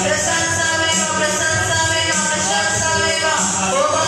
प्रशंसा में प्रशंसा में प्रशंसा में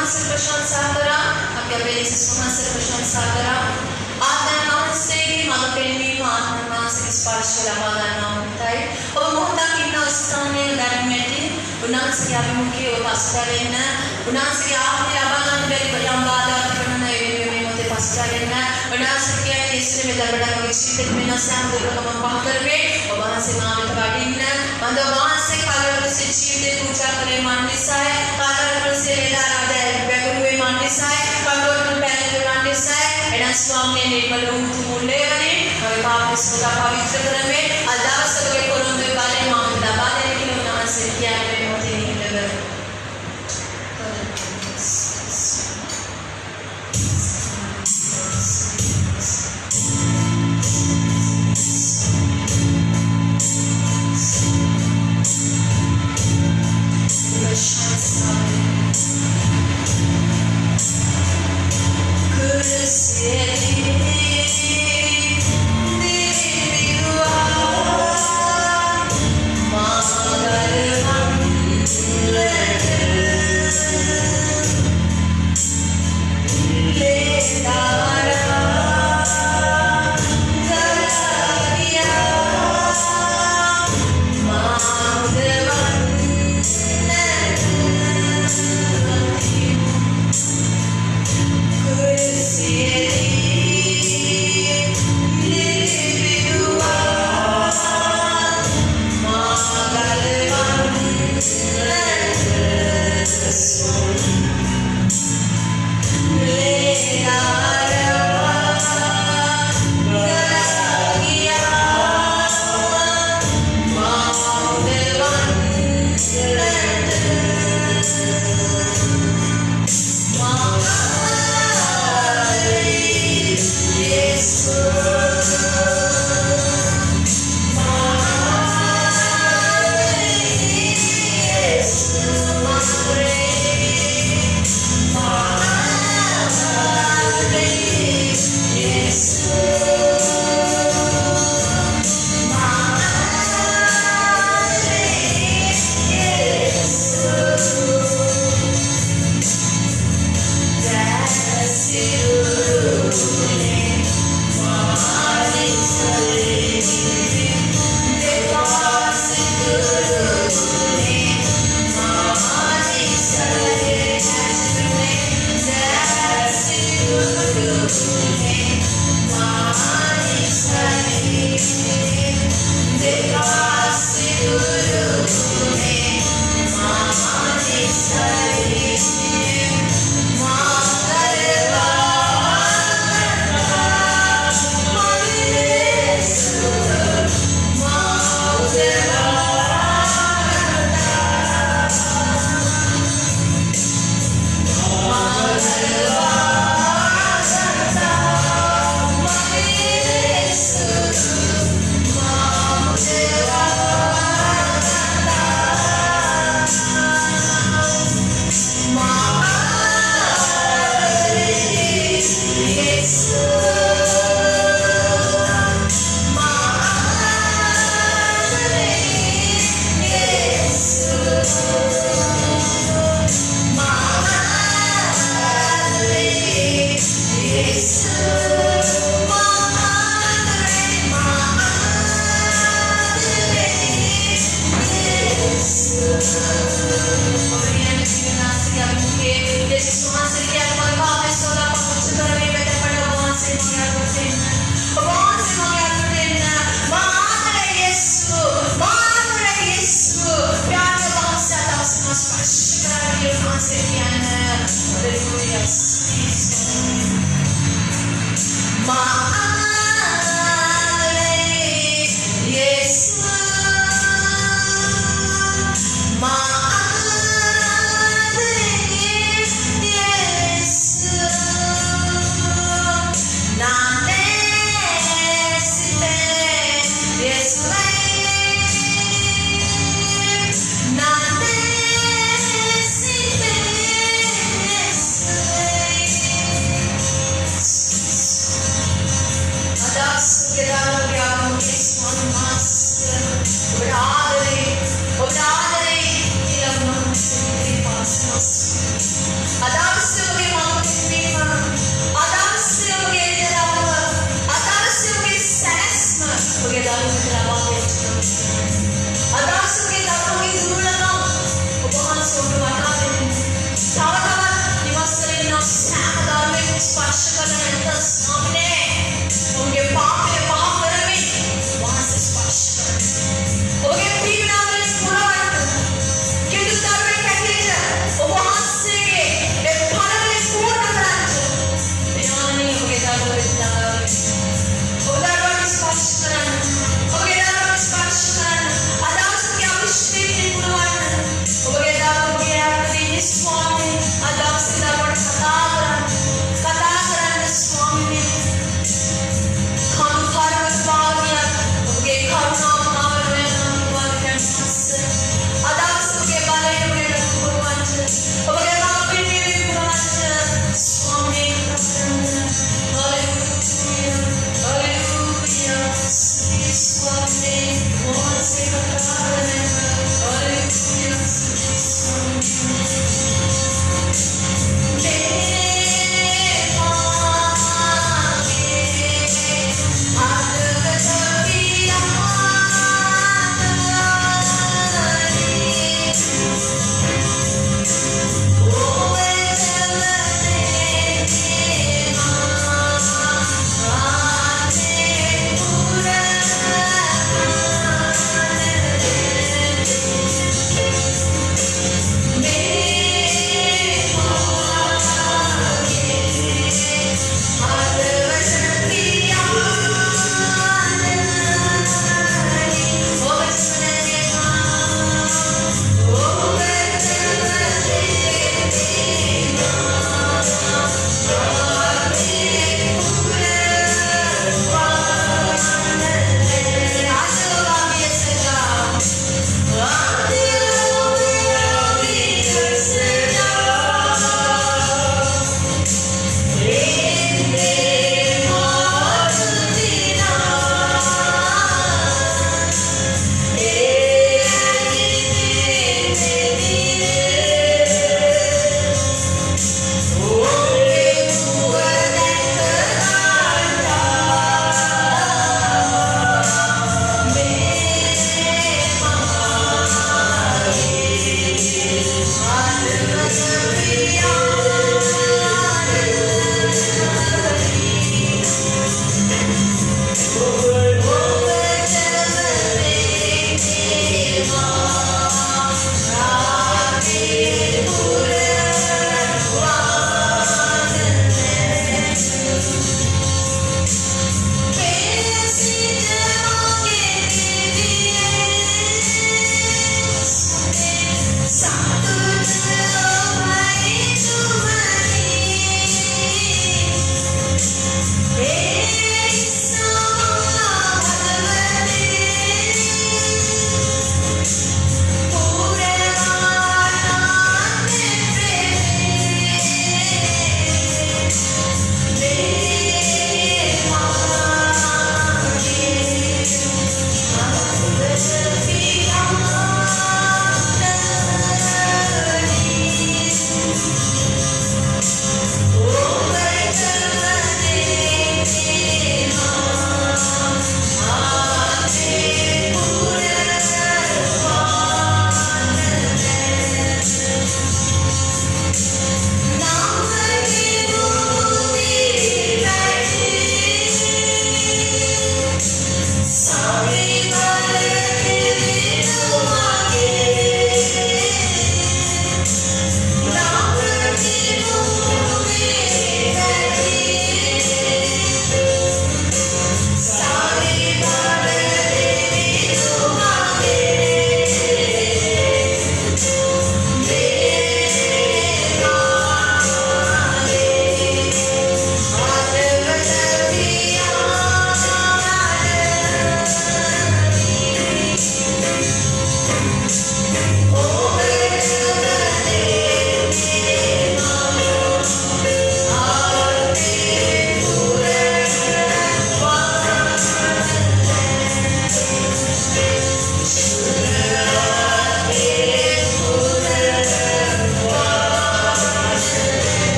වහන්සේ ප්‍රශංසා කරා. අපි අපේ යේසුස් වහන්සේ ප්‍රශංසා කරා. ආත්මය වහන්සේගේ මඟ පෙන්වීම ආත්මය වහන්සේගේ ස්පර්ශය ලබා ගන්නා මොහොතයි. ඔබ මොහොතක් ඉන්න ස්ථානයේ දැනුමැටි උන්වහන්සේගේ අභිමුඛයේ ඔබ පසුතැවෙන්න. උන්වහන්සේගේ ආත්මය ලබා ගන්න බැරි යම් බාධාවක් කරන මේ මොහොතේ පසුතැවෙන්න. උන්වහන්සේ यीशु में दरबार में जीवित में नसाम दुर्गा का मंपा करके और वहाँ से नाम का बाडिन मंदो वहाँ से कालर से जीवित पूजा करे मानने साय कालर से लेला राजा बेगुए मानने साय कालर में पहले मानने साय एना स्वामी ने निर्मल रूप मुंडे वाले हमें पाप से पवित्र करने अल्लाह सबके कोरोना वाले मामला वाले लेकिन वहाँ से क्या में होते नहीं लगे Adam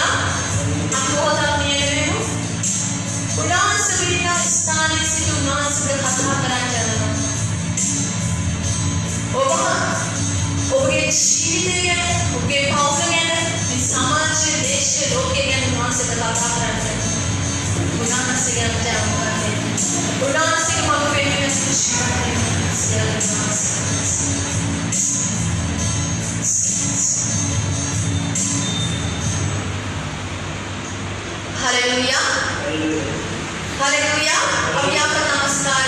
हालेलुया अनुमोदन नियमेमु उन्नास विना स्थानिक से उन्नास के कथा करांजना ओके शीते ओके पाउस समाज देश लोके के उन्नास के कथा करांजना उन्नास के उन्नास के मालूम है हालेलुया हालेलुया अब यहाँ पर नमस्कार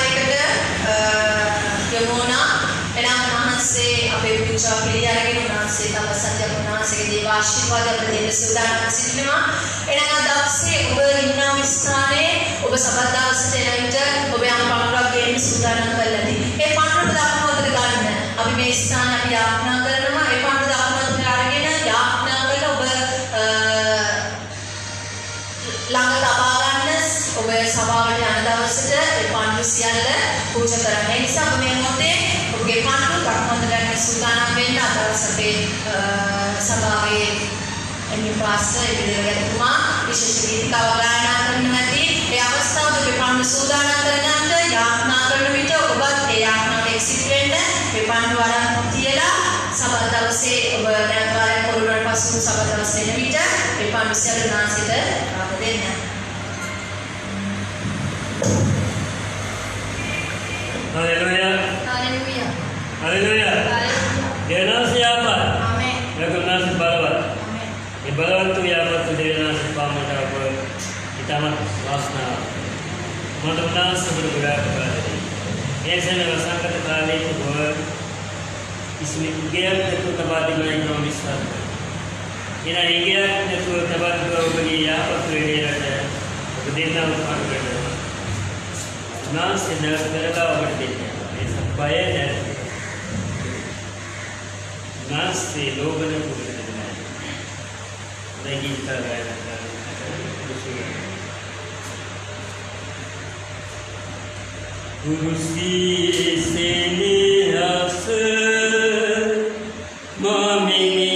यमुना एना महान से अबे पूजा के लिए आगे महान से तब संजय महान से देव आशीर्वाद प्रदेश सुधार सिनेमा एना का दब से उबर इन्ना विस्तारे उबर सबदा से एंटर उबर हम पांडुरा गेम सुधार कर लेती ये पांडुरा दाखना होता गाना अभी मैं स्थान अभी आपना करना ये पांडुरा दाखना होता आगे ना आपना करना उबर langkah tabarannes ඔබ සභාවට යන දවසට ඒ පන්දු සියල්ල පූජා කරන්න. ඒ නිසා ඔබ මේ මොහොතේ ඔබගේ පන්දු කර්මන්ත ගන්න සූදානම් වෙන්න අදවස් අපේ සභාවේ එනි පාස්ටර් එවිදගතුමා විශේෂ ගීතිකාව ගායනා කරන්න ඇති. ඒ අවස්ථාවේ ඔබේ පන්දු සූදානම් කරගන්න යාඥා කරන විට ඔබත් ඒ යාඥාවට එක්සිට් වෙන්න මේ පන්දු අරන් තියලා සභා දවසේ ඔබ දැන්කාරය පොරුණට පසු සභා දවසේ එන විට මේ පන්දු සියල්ල නාසිත देना हालेलुया हालेलुया हालेलुया देना से apa आमेन रघुनाथ से बलवत आमेन ये बलवत तो यहाँ पर देना से पामटा पर kita mat वासना मधुना से bergerak kepada ऐसे में संगत kali itu bahwa इसमें ज्ञान तत्व तबादी में एक विश्वास ina ingia itu tempat bagi apa kerja ada berdina utama kerja nas sedang berada berdina supaya dan nas se logo ne berdina lagi kita gaya kursi seni hasa mamini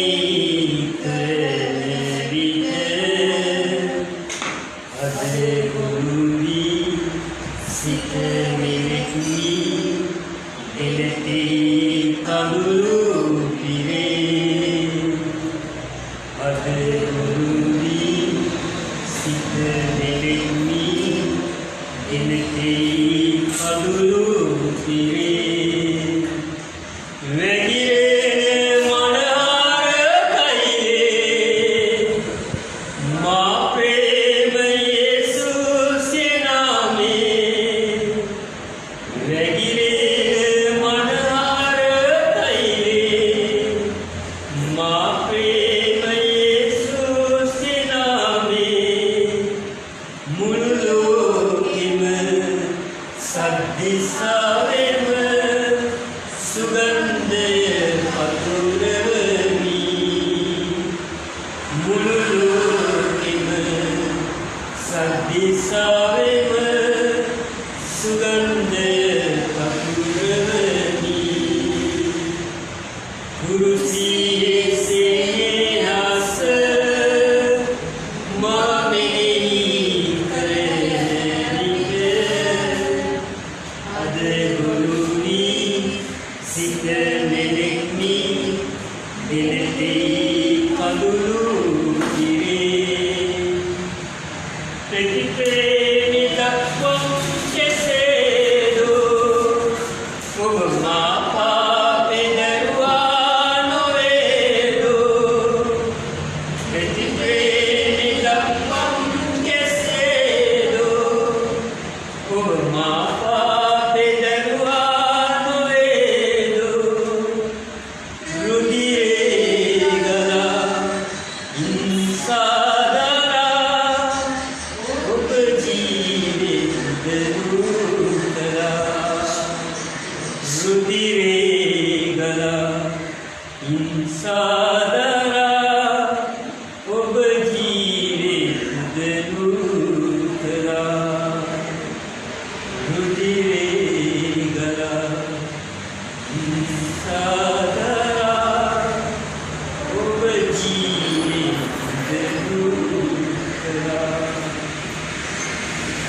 Sadara,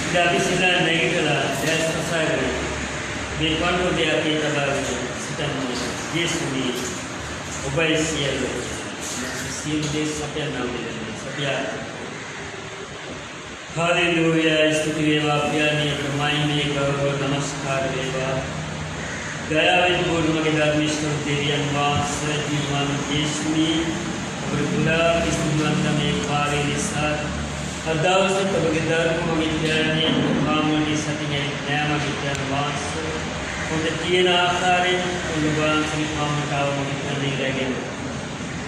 Dari sila negara dan sasar di pandu dia kita baru sedang Yesus ni ubah sial dia sapya nama dia sapya Haleluya स्तुति देवा प्यारी परमात्मा को नमस्कार देवा दया पूर्ण के धर्मिष्ठ तेरी अनवास जीवन यीशु ने और खुदा इस जीवन में पारे निसार अदाव से तब के धर्म मगित्याने कामनी सतिने नया मगित्यानवास उनके तीन आकारे उन बांस की कामटाव मगित्याने लगे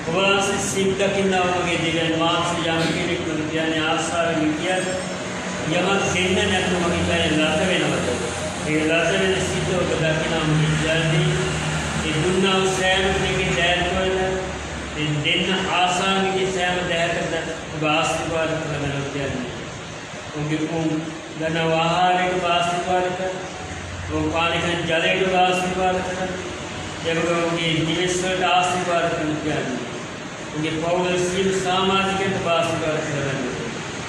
बांस सिमटा किन्ना मगित्यानवास याम के लिए मगित्याने आसार मित्या यमक सेना ने अपने मगित्याने लाते न बतो ये लाते ने सीधो गदा किन्ना मगित्याने ये दुनिया सैम के जैन को दिन आसान की सैम दहत बास्केटबॉल खेलने लगते हैं उनके गना वाहन के बास्केटबॉल कर वो पानी के जले के बास्केटबॉल कर जब उनके निवेशक बास्केटबॉल खेलते हैं उनके पौधे सील सामाजिक के बास्केटबॉल खेलने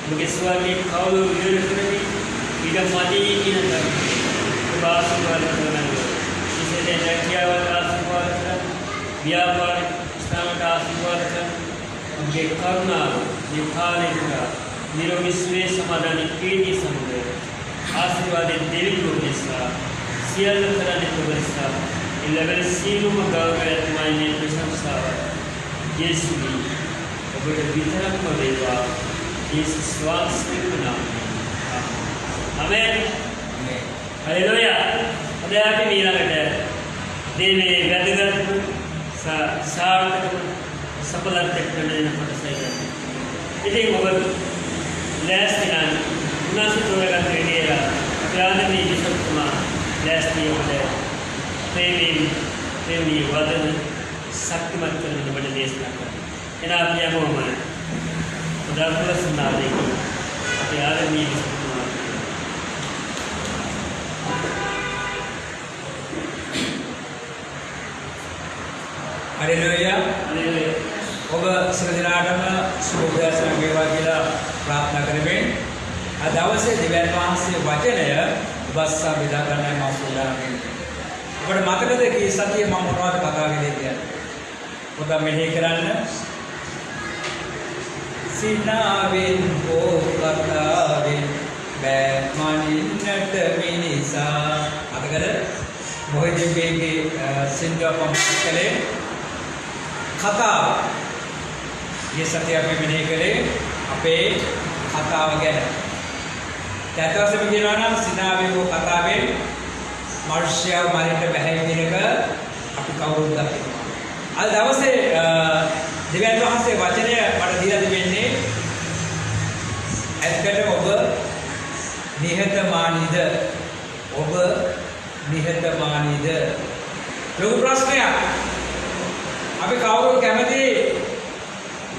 उनके स्वामी खाओ यूनिवर्सिटी इधर माटी की न कर बास्केटबॉल खेलने इसलिए लड़कियां बास्केटबॉल कर व्यापार इस्लाम बास्केटबॉल कर उनके करुणा निखारेगा निरोगी स्वे समाधानी पीढ़ी समुद्र आशीर्वाद देवी को निस्सा सियल कराने को निस्सा इलेवन सीनु मगावे तुम्हारे प्रशंसा यीशु ने अपने वितरक को देवा यीशु स्वास्थ्य को नाम आमेन हालेलुया अदे आपी मीरा बेटा देवे गदगद सार्थक सफल करने न पड़ सके इतने मगर लैस दिनान उन्हें से थोड़ा का ट्रेडियरा प्यार में जिसको तुमा लैस नहीं होते प्रेमी वादन शक्ति मत करने बड़े देश ना कर इन्हें आप यहाँ को हमारे खुदा को सुना देगी प्यार में जिसको तुमा हालेलुया ඔබ සියලු දෙනාටම සුබ උදෑසන වේවා කියලා ප්‍රාර්ථනා කරමින් අද දවසේ දෙවියන් වහන්සේ වචනය ඔබස්සා බෙදා ගන්නයි මම සූදානම් වෙන්නේ. ඔබට මතකද කී සතියේ මම මොනවද කතා කළේ කියලා? ඔබ මෙහෙය කරන්න. සිනාවෙන් හෝ කතාවෙන් බෑමනින්නට මිනිසා අදකද මොහොතේගේ සින්දුවම කලේ කතාව ये सत्य आप में नहीं करे अपे खाता वगैरह त्यातर से भी ना सिनावे वो खाता में मनुष्य मारे के बहन देने का अपने काउंट करते आज दाव से दिव्यांग वहाँ से वाचने पढ़ दिया दिव्यांग ने ऐसे ओबर निहत मानिद ओबर निहत मानिद लोग प्रश्न क्या अभी काउंट कैमरे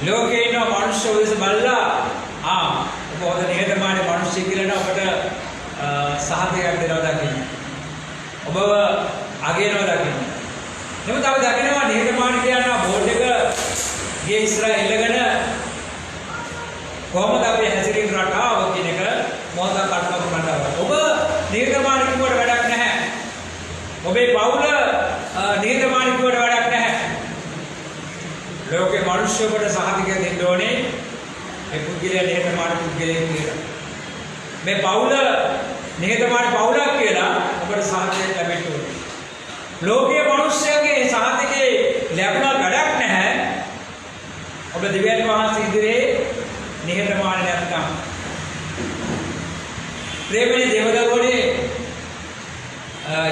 लोके नो मनुष्य उस बल्ला हाँ बहुत निहतमानी मनुष्य के लिए ना बट साहब के करते रहता कि अब आगे ना रहता कि नहीं मतलब अब जाके ना निहतमानी क्या ना बोलने का ये इस्राएल लगा ना कौन आप ये हज़ारी रखा वो कि ने का मौका काटना को करता हुआ अब निहतमानी की कोड बैठक न है अब ये पाउल निहतमानी की कोड बैठक न है लोके मनुष्य बड़े साहब के दिन दोने मैं पुद्गिले निहतमानी पुद्गिले केला मैं पाउला निहतमानी पाउला केला बड़े साहब के लबेटो लोके मनुष्य के साहब के लेबना गड़क न है अब दिव्यांग वहाँ से इधरे निहतमानी लगता प्रेमी देवदागों ने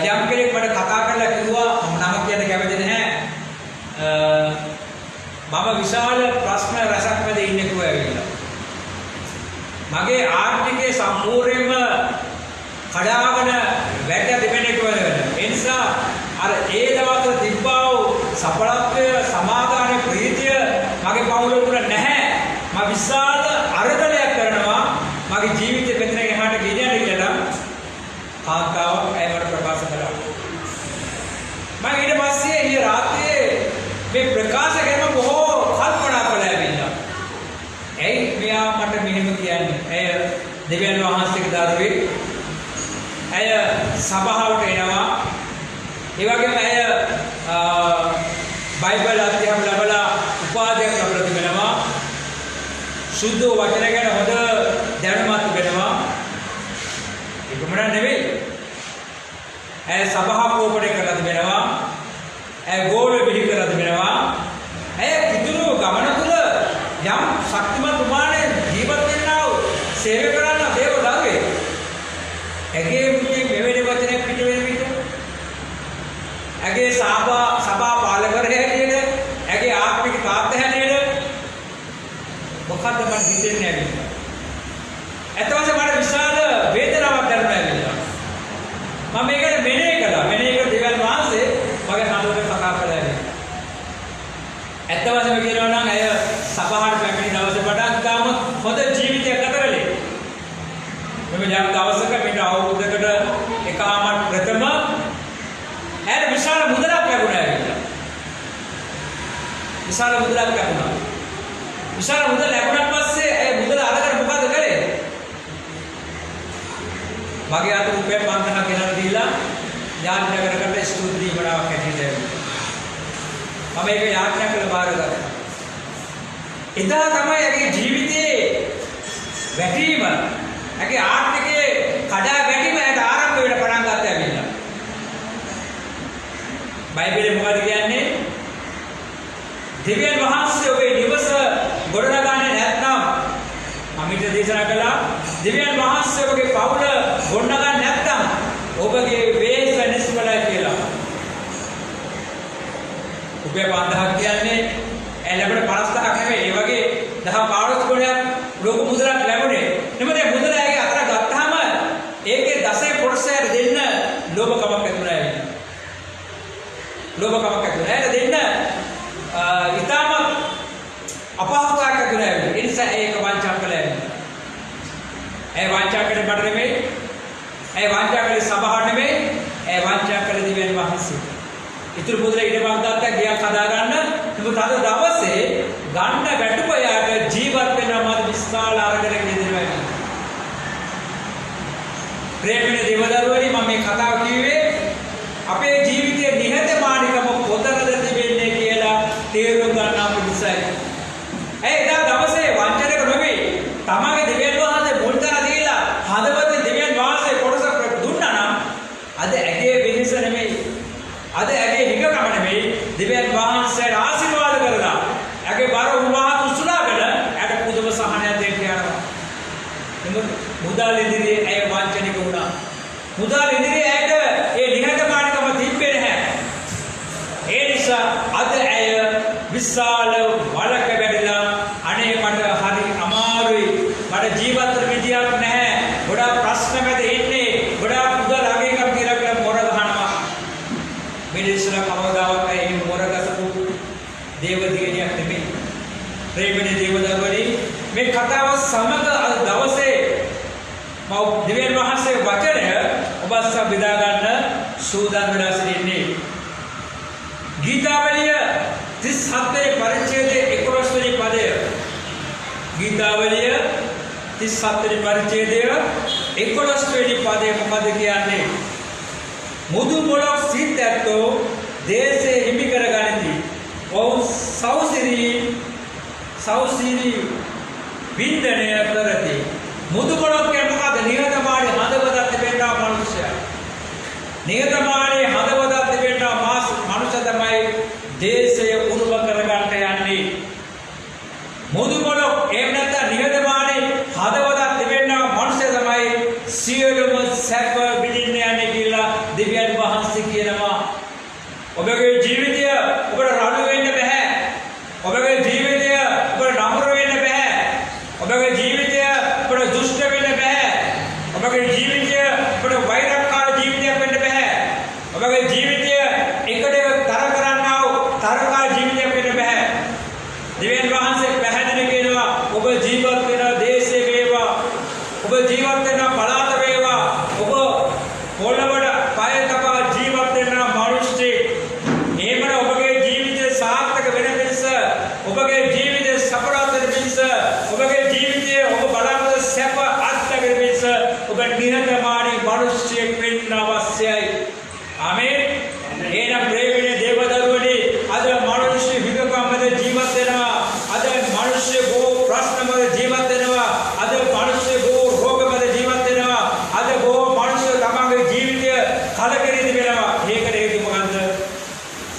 जब के लिए बड़े खाता कर लगे हुआ हम नामक क्या क्या बजे हैं मामा विशाल प्रश्न रसक में देने को है बिल्ला मगे आर्थिक के संपूर्ण में खड़ा करना बैठा दिखने को है इंसा और ये दवा तो दिब्बाओ सफलता समाधान प्रीति मगे पाउलो पूरा नहीं माँ विशाल अरदले करना मगे जीवित बेचने के हाथ गिने नहीं लेना खाताओ ऐवर प्रकाश करा मैं इन्हें बात से ये रात में प्रकाश के में बहुत खाल पड़ा पड़ा है बिल्ला ऐ मैं आप मटे मिहिम किया नहीं ऐ දෙවියන් වහන්සේගේ දරුවෙක්. ඇය සභාවට එනවා. ඒ වගේම ඇය බයිබල් අධ්‍යයනය ලැබලා උපාධියක් ලැබලා තිබෙනවා. සුද්ධ වචන ගැන හොඳ දැනුමක් තිබෙනවා. ඒකමන නෙවෙයි. ඇය සභාකෝපණය කරලා තිබෙනවා. ඇය ගෝල බිහි කරලා තිබෙනවා. ඇය පිටුරු ගමන තුළ යම් ශක්තිමත් ප්‍රමාණයෙන් ජීවත් වෙනා වූ සේවය කරන දේව දරුවෙක්. ඇගේ මුලින් මෙවැනි වචනයක් පිට වෙන විට ඇගේ සභා පාලකවරයා හැටියට ඇගේ ආත්මික තාත්තා හැටියට මොකද්ද මට හිතෙන්නේ ඇවිල්ලා. ඇත්ත වශයෙන්ම මට විශාල වේදනාවක් දැනුණා ඇවිල්ලා. මම මේක මෙනෙහි කළා. මෙනෙහි කර දෙවියන් වහන්සේ මගේ හදවතට කතා කළා ඇවිල්ලා. ඇත්ත වශයෙන්ම කියනවා නම් ඇය සභාවට පැමිණි දවසේ පටන් තාම හොඳ ජීවිතයක් ගත කළේ. මෙම යම් දවසක මේට අවුරුද්දකට එකමාර ප්‍රථම ඇයට විශාල මුදලක් ලැබුණා ඇවිල්ලා. විශාල මුදලක් ලැබුණා. විශාල මුදල ලැබුණාට පස්සේ ඒ මුදල අරගෙන මොකද කළේ? මගේ අත රුපියල් 5000 ගෙනල්ලා දීලා යාඥා කරකට ස්තුති දීමනාවක් හැටියට මම ඒක යාඥා කළ බාරගත්තා. එදා තමයි ඇගේ ජීවිතයේ වැටීම, ඇගේ ආර්ථිකයේ කඩා වැටීම ඇයට ආරම්භ වෙන්න පටන් ගත්තා ඇවිල්ලා. බයිබලයේ මොකද කියන්නේ? දෙවියන් වහන්සේ ඔබේ නිවස ගොඩනගන්නේ නැත්නම් අමිට දේශනා කළා දෙවියන් වහන්සේ ඔබගේ පවුල ගොඩනගන්නේ නැත්නම් ඔබගේ වේස නිස්මලයි කියලා. රුපියල් 5000 කියන්නේ ලැබෙන 5000ක් නෙවෙයි. ඒ වගේ 10-15 ගුණයක් ලොකු මුදලක් ලැබුණේ. එතකොට මුදල ඇගේ අතර ගත්තාම ඒකේ 10 කොටසට දෙන්න ලෝභකමක් ඇති වුණා ඇවිල්ලා. ලෝභකමක් ඇති වුණා. ඒක දෙන්න ඊටම අපහසුතාවක් ඇති වුණා ඇවිල්ලා. ඒ නිසා ඒක වංචා කළා ඇවිල්ලා. ඒ වංචා කළේ මට නෙමෙයි. ඒ වංචා කළේ සභාවට නෙමෙයි. ඒ වංචා කළේ දෙවියන් වහන්සේ. ඉතුරු මුදල ඉඩමක් ගත්තා ගියක් හදාගන්න. නමුත් අද දවසේ ගන්න වැටුපයාට ජීවත් වෙනවා මාත් විශාල අරගෙන ගෙදරවයි. ප්‍රේමනේ දේවදරුවනි මම මේ කතාව කිව්වේ අපේ ජීවිතයේ නිහතමානීකම කොතනද තිබෙන්නේ කියලා තේරුම් ගන්න අපිටසයි. එදා දවසේ වංචනක නෙවෙයි. තමගේ දෙවියන් වහන්සේ මුල්තර දීලා හදවතේ දෙවියන් වහන්සේ කොටස දුන්නා නම් අද ඇගේ වෙනස නෙමෙයි. අද ඇගේ හිගකම නෙමෙයි. දෙවියන් වහන්සේට ආශිර්වාද කරලා ඇගේ බර උන්වහන්සේ උසුලාගෙන ඇට පුදුම සහනයක් දෙන්න යනවා. මුදල් ඉදිරියේ ඇය වංචනික වුණා. මුදල් ඉදිරියේ ඇයට ඒ නිහතමානීකම තිබෙන්නේ නැහැ. ඒ නිසා අද ඇය විශාල වලක වැඩිලා අනේ මට හරි අමාරුයි. මට ජීවත් වෙන්න විදියක් නැහැ. ගොඩාක් ප්‍රශ්න මැද ඉන්නේ. ගොඩාක් මුදල් අගේකම් කියලා මොර ගහනවා. මිනිස්සුලා කවදාවත් ඇයි මොර ගසපු දේවදිනියක් නෙමෙයි. ප්‍රේමනේ දේවදරුවනි මේ කතාව සමග අද දවසේ මම දෙවියන් වහන්සේ වචනය ඔබ අස්ස බෙදා ගන්න සූදානම් වෙලා සිටින්නේ. ගීතාවලිය 37 වෙනි පරිච්ඡේදයේ 11 වෙනි පදය. ගීතාවලිය 37 වෙනි පරිච්ඡේදයේ 11 වෙනි පදය මොකද කියන්නේ? මුදු මොලොක් සිත් ඇත්තෝ දේශේ හිමි කර ගනිති. ඔව් සෞසිරි වින්දනය කරති. මුදු මොලොක් කියන්නේ මොකද? නිහතමානී හදවතක් තිබෙනා මනුෂ්‍යයා. නිහතමානී හදවතක් තිබෙනා මනුෂ්‍ය තමයි දේශය උරුම කරගන්න යන්නේ. මුදු මොලොක් එහෙම නැත්නම් නිහතමානී හදවතක් තිබෙනා මනුෂ්‍ය තමයි සියලුම සැප විඳින්න යන්නේ කියලා දෙවියන් වහන්සේ කියනවා. ඔබගේ ජීවිතය ඔබට රණු වෙන්න බෑ. ඔබගේ ජීවිතය ඔබට නපුර වෙන්න බෑ. ඔබගේ ජීවිතය ඔබට දුෂ්ට වෙන්න බෑ. ඔබගේ ජීවිතය ඔබට වෛරක්කාර ජීවිතයක් වෙන්න බෑ. ඔබගේ ජීවිතය එකට තර කරන්නා වූ තරකාර ජීවිතයක් වෙන්න බෑ. දෙවියන් වහන්සේ පැහැදිලි කියනවා ඔබ ජීවත් වෙන දේශේ වේවා. ඔබ ජීවත් වෙන පළාත වේවා. ඔබ පොළවට පය තබා ජීවත් වෙන මිනිස්සෙක්. එහෙමනම් ඔබගේ ජීවිතය සාර්ථක වෙන පිණිස ඔබගේ ජීවිතය සඵලතාවට පිණිස ඔබගේ ජීවිතය ඔබ බලාපොරොත්තු සැප අත්දැකීම නිහතමානී මිනිස්සෙක් වෙන්න අවශ්‍යයි. ආමේන්. එහෙනම් ප්‍රේමයේ දේවදරුවනේ අද මිනිස්සු විකකමද ජීවත් වෙනවා. අද මිනිස්සු බොහෝ ප්‍රශ්නවල ජීවත් වෙනවා. අද මිනිස්සු බොහෝ රෝගවල ජීවත් වෙනවා. අද බොහෝ මිනිස්සු තමගේ ජීවිතය කලකිරීම වෙනවා. ඒකට හේතුව මොකද්ද?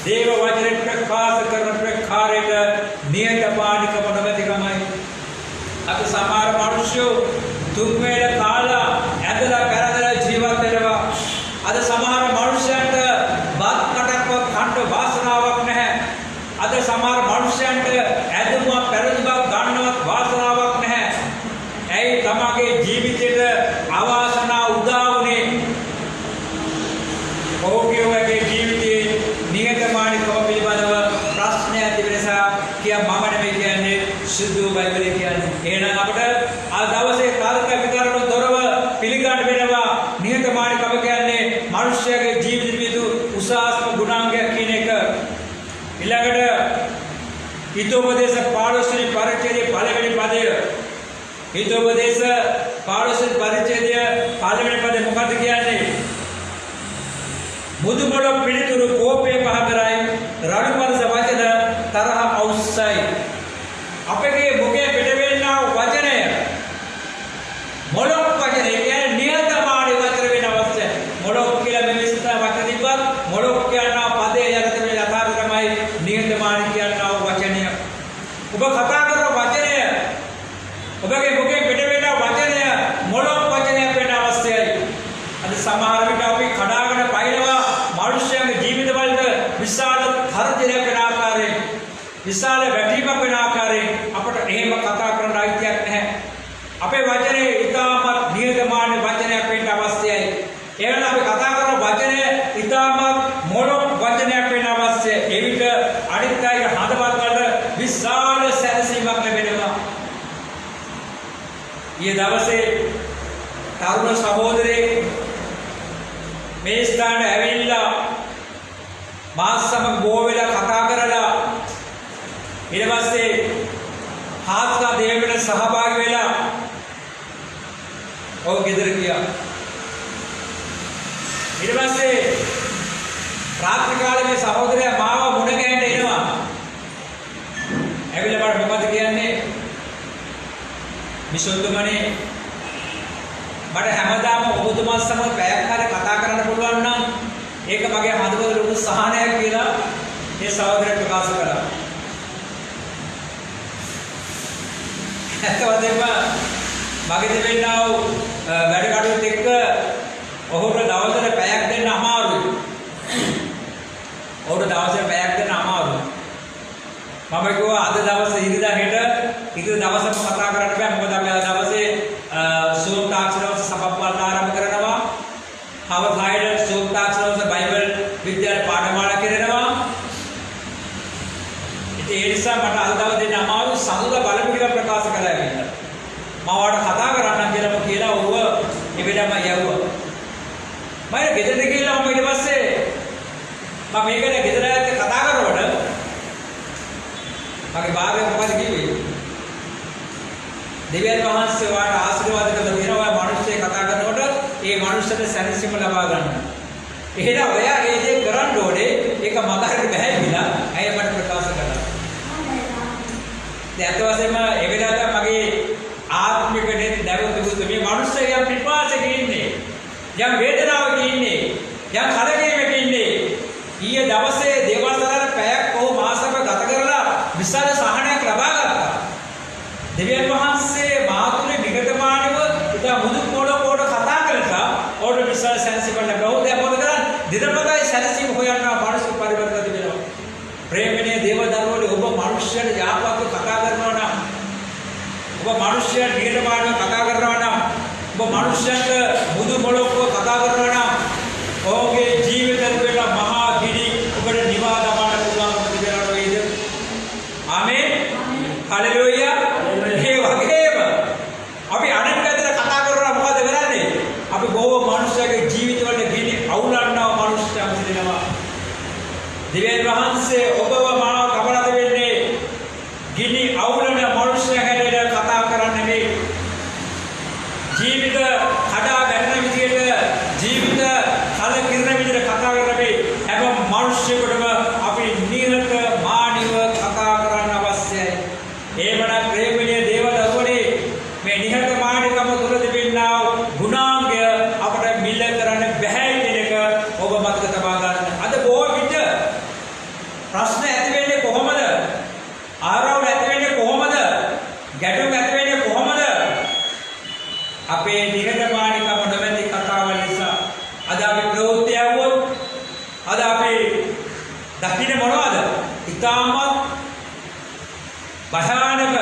දේව වචනේ ප්‍රකාශ කරන ප්‍රකාරයට නියතමානිකම නොමැතිකමයි. අද සමහර මිනිස්සු තුන් වේල කාලා ඇදලා පෙරදලා ජීවත් වෙනවා. අද සමහර මිනිස්සුන්ට බත් කටක්වත් කන්න වාසනාවක් නැහැ. අද සමහර මිනිස්සුන්ට ඇදුමක් පෙරදුමක් ගන්නවත් වාසනාවක් නැහැ. ඇයි තමගේ ජීවිතේට අවාසනාව උදා වුනේ? ඔහුගේ ජීවිතයේ නියතමානිකම පිළිබඳව ප්‍රශ්නයක් තිබෙන නිසා කියා මම නෙමෙයි කියන්නේ සුදු බයිබලය කියන්නේ. එහෙනම් අපිට ආ දවසේ කාර්ක විතරන දොරව පිළිගන්න වෙනවා. නිහතමානීකම කියන්නේ මිනිස්යාගේ ජීවිත පිටු උසාස්ම ගුණාංගයක් කියන එක. ඊළඟට හිතෝපදේශ 15 වෙනි පරිච්ඡේදයේ පළවෙනි පදය. හිතෝපදේශ 15 වෙනි පරිච්ඡේදයේ පළවෙනි පදේ මොකක්ද කියන්නේ? මුදුබල පිළිතුරු කෝපය පහ කරයි රණපරස වචන තරහ අවශ්‍යයි. අපගේ මුඛයේ පිටවෙනා වචනය මොළොක් වචනය කියන්නේ නිහතමානී වචන වෙන අවශ්‍යයි. මොළොක් කියලා මේ විස්තර වචන තිබ්බත් මොළොක් කියන පදේ යටතේ මේ යථාර්ථ තමයි නිහතමානී කියන වචනය. ඔබ කතා කරන වචනය ඔබගේ මුඛයෙන් පිටවෙනා වචනය මොළොක් වචනයක් වෙන අවශ්‍යයි. අද සමහර විට අපි කඩාගෙන පයින්නවා මිනිස්යාගේ ජීවිතවලට විශාල හර්ධනයක් වෙන ආකාරයෙන් විශාල වැටීමක් වෙන ආකාරයෙන් අපට එහෙම කතා කරන්න අයිතියක් නැහැ. අපේ වචනේ ඉතාමත් නිහතමානී වචනයක් වෙන්න අවශ්‍යයි. එහෙනම් අපි කතා කරන වචනය ඉතාමත් මොළොක් වචනයක් වෙන්න අවශ්‍යයි. ඒ විට අනිත් අයගේ හදවත් වලට විශාල සැලසීමක් ලැබෙනවා. ඊයේ දවසේ තරුණ සහෝදරයෙක් මේ ස්ථානට ඇවිල්ලා මාත් සමග බොහෝ වෙලා කතා කරලා ඊට පස්සේ හාත්ලා දේවයට සහභාගී වෙලා ඔව් ගෙදර ගියා. ඊට පස්සේ රාත්‍රී කාලේ මේ සහෝදරයා මාව මුණ ගැහෙන්න එනවා. ඇවිල්ලා මට මොකද කියන්නේ? මිසොන්තුමනේ මට හැමදාම ඔබතුමා සමග පැයක් හරි කතා කරන්න පුළුවන් නම් ඒක මගේ හදවතේ ලොකු සහනයක් කියලා මේ සහෝදරයා ප්‍රකාශ කළා. ඇත්තවදම මගේ දෙවෙනා වැඩ කටයුතු එක්ක ඔහුට දවසට පැයක් දෙන්න අමාරුයි. ඔහුට දවසට පැයක් දෙන්න අමාරුයි. මම කිව්වා අද දවසේ ඉරිදා හෙට දවසම කතා කරන්න බෑ. මොකද අපි අද දවසේ සූම් තාක්ෂණවල සබබ්බල් ආරම්භ කරනවා. හවස් හයිඩර් සූම් තාක්ෂණවල බයිබල් විද්‍යාල පාඨමාලා කරනවා. ඉතින් ඒ නිසා මට අද දවසේ දෙන්න අමාරු සඳුදා බලමු කියලා ප්‍රකාශ කළා වෙන්න. මම වාට කතා කරන්නම් කියලා ඔහුව ඉබේටම යවුවා. මම ගෙදරට ගිහලා මම ඊට පස්සේ මම මේකනේ ගෙදර ඇත්ත කතා කරනකොට මගේ භාර්යාව මොකද කිව්වේ? දෙවියන් වහන්සේ වාට ආශිර්වාද කළා දෙනවා මිනිස්සේ කතා කරනකොට ඒ මිනිස්සට සැනසීම ලබා ගන්න. එහෙනම් ඔයා ඒ දේ කරන්න ඕනේ. ඒක මගහරින් බෑ කියලා අය මට ප්‍රකාශ කළා. දැන් අත වශයෙන්ම ඒ වෙලාවට මගේ ආත්මික නැවතුත් මේ මිනිස්සයා යම් පිපාසයක ඉන්නේ. යම් වේදනාවක ඉන්නේ. යම් කලකිරීමක ඉන්නේ. ඊයේ දවසේ දේවාලවල පැයක් කොහොම මාසක ගත කරලා විශාල සහනයක් ලබා ගත්තා. දෙවියන් වහන්සේ මාතුලේ නිගතමානව ඉතා මුදු පොඩ කතා කළා. ඕඩ විශාල සැනසීමක් ලැබුවා. දැන් මොකද කරන්නේ? දිනපතයි සැනසීම හොයන්න මානසික පරිවර්තන තිබෙනවා. ප්‍රේමනේ දේවදරුවනේ ඔබ මිනිස්යාට යාපත්ව කතා කරනවා නම් ඔබ මිනිස්යාට නිගතමානව කතා කරනවා නම් ඔබ මිනිස්යාට මුදු පොඩ කතා කරනවා නම් ඔහුගේ ජීවිතවල වෙන මහා ගිනි ඔබට නිවා දමන්න පුළුවන් තිබෙනවා වේද? ආමේන්. හලෙලූයා. ඒ වගේම අපි අනිත් පැත්තට කතා කරනවා මොකද වෙන්නේ? අපි බොහෝ මිනිස්සුන්ගේ ජීවිතවල ගිනි අවුලන්නා මිනිස්සුන් සිටිනවා. දෙවියන් වහන්සේ ඔබව මානව කපලා දෙන්නේ ගිනි අවුලන මිනිස්සුන් හැටියට කතා කරන්නේ නෙවෙයි. ජීවිත කඩා වැටෙන නිහතමානීකම තුළ තිබෙනා ගුණාංගය අපට මිල කරන්න බැහැ කියන එක ඔබ මතක තබා ගන්න. අද බොහෝ විට ප්‍රශ්න ඇති වෙන්නේ කොහොමද? ආරවුල ඇති වෙන්නේ කොහොමද? ගැටුම් ඇති වෙන්නේ කොහොමද? අපේ නිහතමානීකම නොමැති කතාවල් නිසා. අද අපි ප්‍රවෘත්ති ඇහුවොත් අද අපි දකින්නේ මොනවද? ඉතාමත් භයානක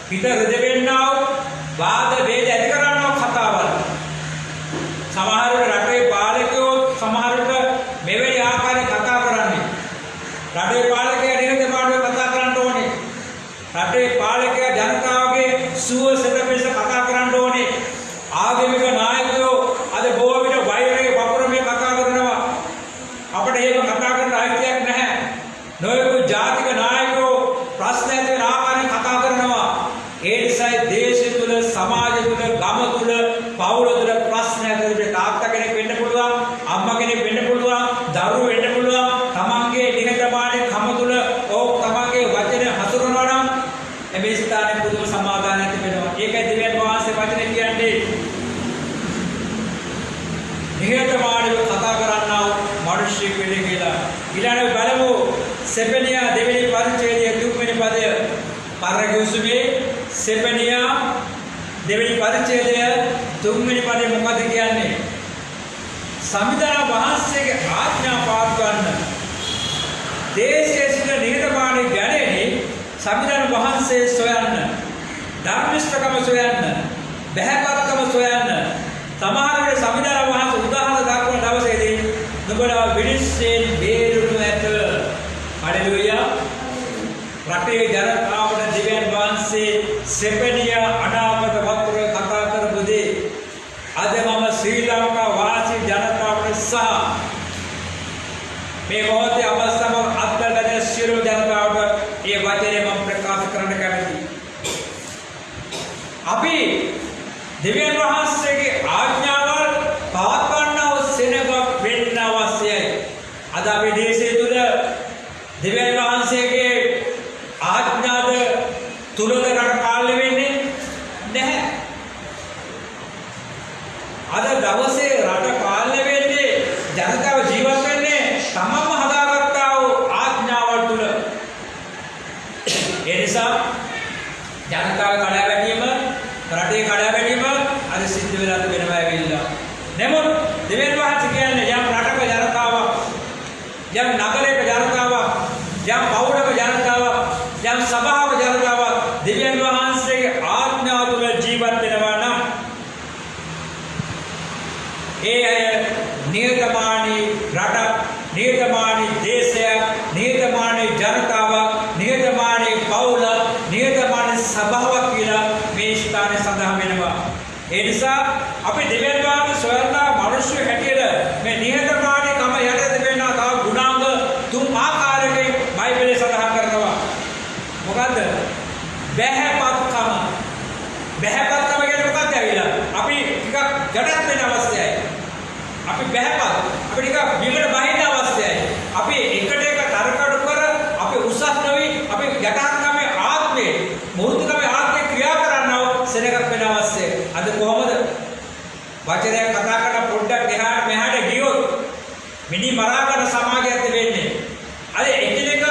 පිට රිදෙන්නා වූ වාද වේද ඇති කරනා කතාවල්. සමහර රටේ පාලකයෝ සමහරට මෙවැනි ආකාරයෙන් කතා කරන්නේ. රටේ පාලකයා නිහතමානීව කතා කරන්න ඕනේ. රටේ පාලකයා ජනතාවගේ සුව සැප කතා කරන්න ඕනේ. ආගමික නායකයෝ අද බොහෝ විට වෛරයේ වපුරමේ කතා කරනවා. අපිට ඒක කතා කරන්න අයිතියක් නැහැ. නොයෙකුත් ජාතික නායකයෝ ප්‍රශ්න ඇති වෙන ආකාරයෙන් කතා කරනවා. ඒ නිසා දේශය තුල, සමාජය තුල, ගම තුල, පවුල තුල ප්‍රශ්න ඇති වෙන තාත්තා කෙනෙක් වෙන්න පුළුවන්, අම්මා කෙනෙක් වෙන්න පුළුවන්, දරුවෝ වෙන්න පුළුවන්. තමන්ගේ නිහතමානී කම තුල ඕක තමන්ගේ වචන හසුරනවා නම් මේ ස්ථානයේ පුදුම සමාදානයක් ඇති වෙනවා. ඒකයි දෙවියන් වහන්සේ වචනේ කියන්නේ නිහතමානීව කතා කරන්නා මිනිස්සෙක් වෙන්නේ කියලා. ඊළඟට බලමු සෙපෙනියා දෙවෙනි පරිච්ඡේදයේ තුන්වෙනි පදය. පරගුසුමේ සෙපෙනියා දෙවෙනි පරිච්ඡේදය තුන්වෙනි පදේ මොකද කියන්නේ? සංවිධාන වහන්සේගේ ආඥා පාත්වන්න දේශයේ සිට නිහතමානී ගැණෙහි සංවිධාන වහන්සේ සොයන්න, ධර්මිෂ්ඨකම සොයන්න, බහැපත්කම සොයන්න. සමහර වෙලේ සංවිධාන වහන්සේ උදාහරණ දක්වන දවසේදී නුඹලා විනිශ්චයෙන් බේරුණු ඇත. හලෙලූයා. රටේ ජනතාවට දෙවියන් වහන්සේ සෙපෙනියා අනාගත වතුර කතා කරපු දේ අද මම ශ්‍රී ලංකා වාසී ජනතාවට සහ මේ මොහොතේ අවස්ථාව අත්දැකගෙන සියලු ජනතාවට මේ වචනේ මම ප්‍රකාශ කරන්න කැමතියි. අපි දෙවියන් වහන්සේගේ ආඥාවල් පවත්වන්නව සෙනගක් වෙන්න අවශ්‍යයි. අද අපේ දේශය තුල දෙවියන් වහන්සේගේ ආඥාද තුලද රට පාලනය වෙන්නේ නැහැ. අද දවසේ රට පාලනය වෙන්නේ ජනතාව ජීවත් වෙන්නේ තමන්ම හදාගත්තා වූ ආඥාවල් තුල. ඒ නිසා ජනතාව කඩා වැටීම, රටේ කඩා වැටීම අද සිද්ධ වෙලා තිබෙනවා ඇවිල්ලා. නමුත් දෙවියන් වහන්සේ කියන්නේ යම් රටක ජනතාවක්, යම් නගරයක ජනතාවක්, යම් පවුලක ජනතාවක්, යම් සභාවක ජනතාවක් දෙවියන් වහන්සේගේ ආඥාව තුළ ජීවත් වෙනවා නම් ඒ අය නිහතමානී රටක්, නිහතමානී දේශයක්, නිහතමානී ජනතාවක්, නිහතමානී පවුල, නිහතමානී සභාවක් කියලා මේ ස්ථානයේ සඳහන් වෙනවා. ඒ නිසා අපි දෙවියන් වහන්සේ සොයනා මිනිස්සු හැටියට මේ නිහතමානීකම යටතේ වෙන තව ගුණාංග තුන් ආකාරයකින් බයිබලයේ සඳහන් කරනවා. මොකද්ද? බහැපත්කම. බහැපත්කම කියන්නේ මොකක්ද ඇවිල්ලා? අපි ටිකක් ජඩත් වෙන අවස්ථයයි. අපි බහැපත්. අපි ටිකක් බිමට බහින්න අවස්ථයයි. අපි එකට එක තරකඩු කර අපි උසස් නොවි අපි යටත්කමේ ආත්මේ මූර්තිකමේ ආත්මේ ක්‍රියා කරනව සෙනගක් වෙන අවශ්‍යයි. අද කොහොමද? වචනයක් කතා කරන පොඩ්ඩක් එහාට මෙහාට ගියොත් මිනි මරාගෙන සමාජයක් වෙන්නේ. අද එකිනෙකට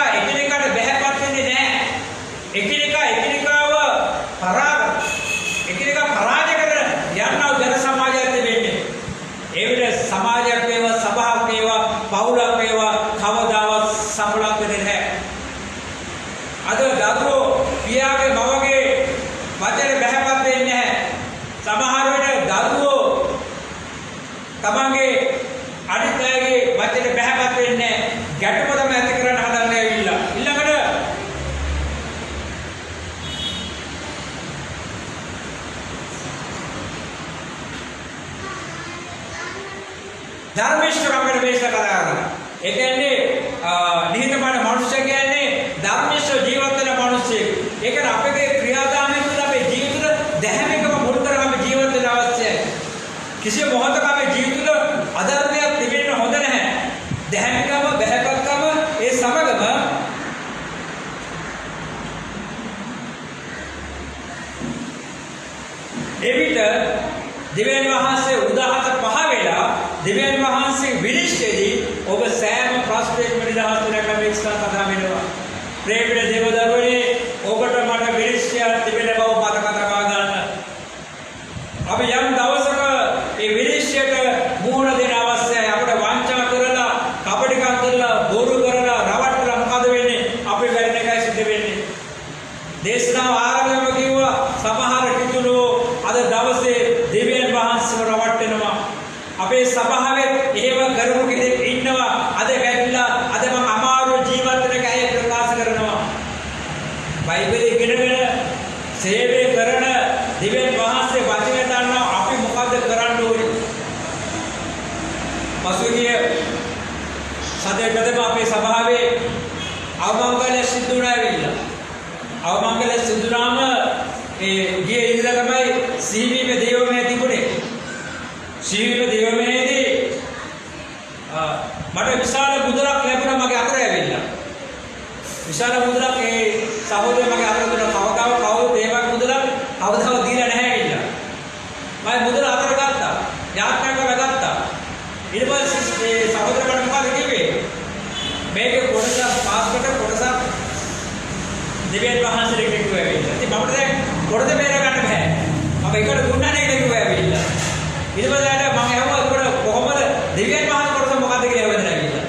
බහැපත් වෙන්නේ නැහැ. එකිනෙකාව පරාජය කරන යන්නව ජන සමාජයක් වෙන්නේ. ඒ විදිහ සමාජයක් වේවා, සභාවක් වේවා, පවුලක් වේවා කවදාවත් සඵලක් වෙන්නේ නැහැ. අද දරුවෝ පියාගේ මවගේ වචනේ බහැපත් වෙන්නේ නැහැ. සමහර විට දරුවෝ තමන්ගේ අනිත් අයගේ වචනේ බහැපත් වෙන්නේ නැහැ. ගැටුම තමයි ඇති කරන්න හදන්නේ ඇවිල්ලා. ඊළඟට ධර්මිෂ්ඨකමකට මේක කතා කරනවා. ඒ කියන්නේ නිහතමානී මනුෂ්‍ය කියන්නේ ධර්මිෂ්ඨ ජීවත් වෙන මිනිස්සෙක්. ඒක අපේ ක්‍රියාදාමයෙන් තුළ අපේ ජීවිතවල දැහැමිකම මුල් කරගෙන ජීවත් වෙන්න අවශ්‍යයි. කිසිම මොහොතක අපේ ජීවිතවල අධර්මයක් තිබෙන්න හොඳ නැහැ. දැහැමිකම, බහැපත්කම ඒ සමගම එවිට දෙවියන් වහන්සේ උදාහත පහ වෙලා දෙවියන් වහන්සේ විනිශ්චයදී ඔබ සෑම ප්‍රශ්නයකම නිදහස් වෙනකම් මේ ස්ථාන කතා වෙනවා. ප්‍රේමයේ දේවදරුවනේ ඔබට මට විනිශ්චය තිබෙන බව මතක තබා ගන්න. අපි යම් දවසක මේ විනිශ්චයට මුහුණ දෙන්න අවශ්‍යයි. අපිට වංචා කරලා, කපටිකම් කරලා, බොරු කරලා, රවට්ටලා මොකද වෙන්නේ? අපි වැරදි එකයි සිද්ධ වෙන්නේ. දේශනාව ආරම්භයම කිව්වා සමහර කිතුණෝ අද දවසේ දෙවියන් වහන්සේව රවට්ටනවා. අපේ සභාවේ එහෙම කරපු කෙනෙක් ඉන්නවා. අද වැටිලා අද මම අමාරු ජීවත් වෙන කය ප්‍රකාශ කරනවා. බයිබලෙ ඉගෙනගෙන සේවය කරන දෙවියන් වහන්සේ වචනය දන්නවා අපි මොකද්ද කරන්න ඕනේ. පසුගිය සදේ ප්‍රථම අපේ සභාවේ අවමංගල සිද්ධ වුණා වෙලා. අවමංගල සිදුනාම ඒ ගිය ඉඳලා තමයි සීවීම දේවමය තිබුණේ. සීවීම දේවමයේදී මට විශාල මුදලක් ලැබුණා මගේ අතට ඇවිල්ලා. විශාල මුදලක් ඒ සහෝදරය මගේ අතට දුන්නා. කවදාවත් දේවක් මුදලක් කවදාවත් දීලා නැහැ කියලා. මම මුදල අතට ගත්තා. යාත්‍රා කරලා ගත්තා. ඊට පස්සේ ඒ සහෝදරය මට මොකද කිව්වේ? මේකේ කොටස පාස්පෝර්ට් කොටස දෙවියන් වහන්සේට කිව්වා ඇවිල්ලා. ඉතින් මම දැන් කොටද බේර ගන්න බෑ. මම ඒකට දුන්නා නේ කිව්වා ඇවිල්ලා. ඊට පස්සේ මම ඇහුවා කොට කොහොමද දෙවියන් වහන්සේ කොටස මොකද්ද කියලා ඇහුවා ඇවිල්ලා.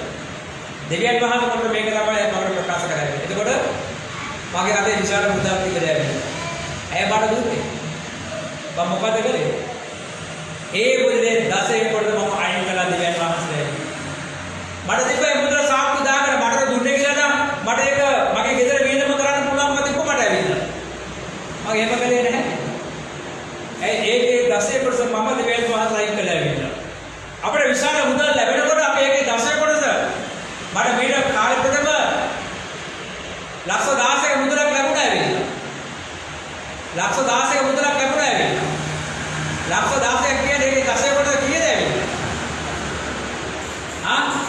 දෙවියන් වහන්සේ කොට මේක තමයි මම ප්‍රකාශ කරන්නේ. එතකොට මගේ අතේ විශාල මුදලක් තිබ්බද ඇවිල්ලා. ඇය මට දුන්නේ. මම මොකද කරේ? ඒ මුදලේ 10 කොටද මම අයින් කළා දෙවියන් වහන්සේට. මට තිබ්බේ මුදල සාක්කු දාගෙන මට දුන්නේ කියලා නම් මට ඒක මගේ ගෙදර වීදම කරන්න පුළුවන්කම තිබ්බ මට ඇවිල්ලා. මම එහෙම කළේ නැහැ. ඒකේ 10% මම දෙවියන් වහන්සේට අයින් කළා ඇවිල්ලා. අපේ විශාල මුදල් ලැබෙනකොට අපි ඒකේ 10% මට මීට කාලෙ ප්‍රථම ලක්ෂ 16ක මුදලක් ලැබුණා ඇවිල්ලා. ලක්ෂ 16ක මුදලක් ලැබුණා ඇවිල්ලා. ලක්ෂ 16ක් කියන්නේ ඒකේ 10% කීයද ඇවිල්ලා?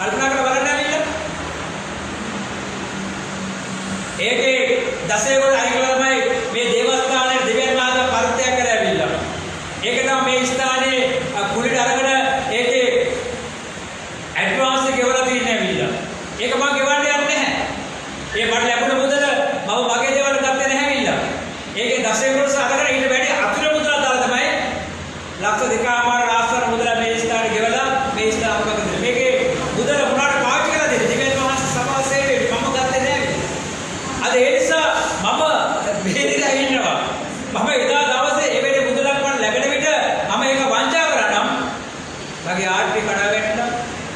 කල්පනා කරලා බලන්න ඇවිල්ලා. ඒකේ 10% අයින් කළා තමයි මේ දේවස්ථානයේ දෙවියන් වහන්සේ පරිත්‍යාග කරලා ඇවිල්ලා. ඒක තමයි මේ ස්ථානයේ කුලිට අරගෙන ඒකේ ඇඩ්වාන්ස් එක ගෙවලා තියන්නේ ඇවිල්ලා. ඒක මම ගෙවන්න යන්නේ නැහැ. ඒ මට ලැබුණ මුදල මම මගේ දේවල් ගත්තේ නැහැ ඇවිල්ලා. ඒකේ 10% අරගෙන ඊට වැඩි අතුරු මුදලක් දාලා තමයි ලක්ෂ 2මාර රාස්තර මුදල මේ ස්ථානේ ගෙවලා මේ ස්ථාන අපකට දෙන්නේ. මේකේ මුදල මොනවාට පාවිච්චි කරලා දෙන්නේ? දෙවියන් වහන්සේ සමාජ සේවයේ මම ගත්තේ නැහැ. අද ඒ නිසා මම මෙහෙදලා ඉන්නවා. මම එදා දවසේ එවැනි මුදලක් මට ලැබෙන විට මම ඒක වංචා කරා නම් මගේ ආර්ථික කඩා වැටෙනවා.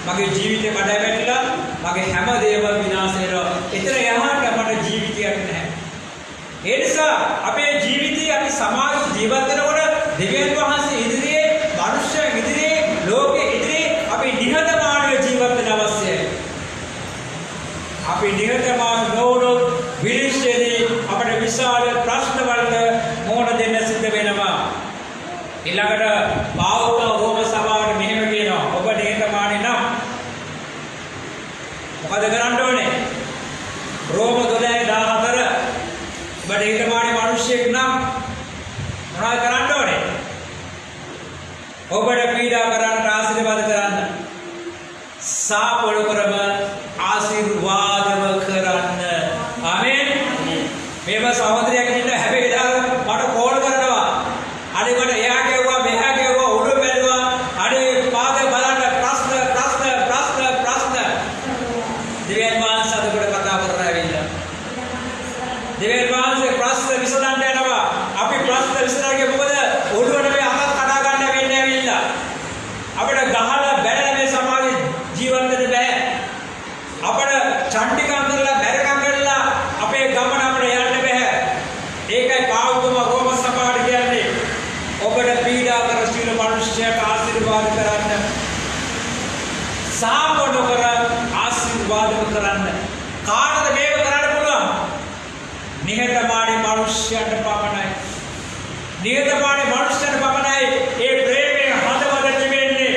මගේ ජීවිතේ කඩා වැටිලා මගේ හැම දේම විනාශ වෙනවා. එතන යහට මට ජීවිතයක් නැහැ. ඒ නිසා අපේ ජීවිතේ අපි සමාජ ජීවත් වෙනකොට දෙවියන් වහන්සේ ඉදිරියේ, මනුෂ්‍යයන් ඉදිරියේ, ලෝකෙ ඉදිරියේ අපි නිහතමානීව ජීවත් වෙන්න අවශ්‍යයි. අපි නිහතමානී නොවුනොත් විනිශ්චයේදී අපට විශාල ප්‍රශ්න වලට මුහුණ දෙන්න සිද්ධ වෙනවා. ඊළඟට පාවුල රෝම සභාවට මෙහෙම කියනවා. ඔබ නිහතමානී නම් මොකද කරන්න ඕනේ? රෝම 12:14 ඔබ නිහතමානී මිනිසෙක් නම් මොනවද කරන්න ඕනේ? ඔබට පීඩා කරන්න, ආශිර්වාද කරන්න, සාපොළ කරම ආශිර්වාදව කරන්න. ආමේන්. මේව සහෝදරයෙක් ඉන්න හැබැයි මට කෝල් කරනවා. අනේ මට එයා කියුවා, මෙහා කියුවා, උඩ බැලුවා. අනේ පාද බලන්න ප්‍රශ්න. දෙවියන් වහන්සේ අදකට කතා කරලා ඇවිල්ලා. දෙවියන් වහන්සේ ප්‍රශ්න විසඳන්න යනවා. අපි ප්‍රශ්න විසඳන්නේ මොකද? ඔළුවට මේ අතක් කඩා ගන්න වෙන්නේ ඇවිල්ලා. අපිට ගහලා බැලලා මේ සමාජේ ජීවත් වෙන්න බෑ. අපිට චණ්ඩිකම් කරලා බැරකම් කරලා අපේ ගමන අපිට යන්න බෑ. ඒකයි පාවුතුම රෝම සභාවට කියන්නේ ඔබට පීඩා කර සිටින මිනිසයාට ආශිර්වාද කරන්න. සාපොඩ කර ආශිර්වාද කරන්න. කාටද මේව කරන්න පුළුවන්? නිහතමානී මිනිසයාට පමණයි. නිහතමානී මිනිසයාට පමණයි ඒ ප්‍රේමයේ හදවත තිබෙන්නේ.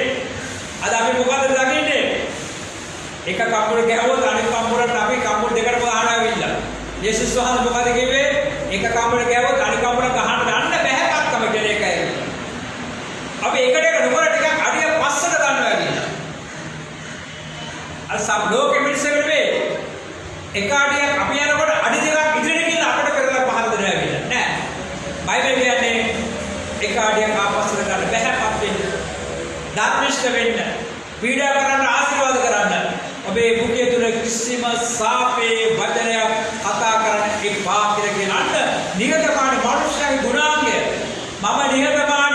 අද අපි මොකද දකින්නේ? එක කම්බුර ගැහුවොත් අනිත් කම්බුරට අපි කම්බුර දෙකට ගහනවා ඇවිල්ලා. යේසුස් වහන්සේ මොකද කිව්වේ? එක කම්බුර ගැහුවොත් අනිත් කම්බුර ගහන්න යන්න බැහැ කක්කම කියන එකයි. අපි සම් ලෝකෙ මිනිස්සුන්ට මේ එකාටියක් අපි යනකොට අඩි දෙකක් ඉදිරියට ගිහලා අපිට කරලා පහර දෙනවා කියලා නෑ. බයිබල් කියන්නේ එකාටියක් ආපස්සට ගන්න බැහැපත් වෙන්න. ධර්මිෂ්ඨ වෙන්න. පීඩා කරන්න ආශිර්වාද කරන්න. ඔබේ මුඛය තුල කිසිම සාපේ වචනයක් කතා කරන්න එපා කියලා කියනන්න නිහතමානී මනුෂ්‍යයාගේ ගුණාංගය. මම නිහතමානී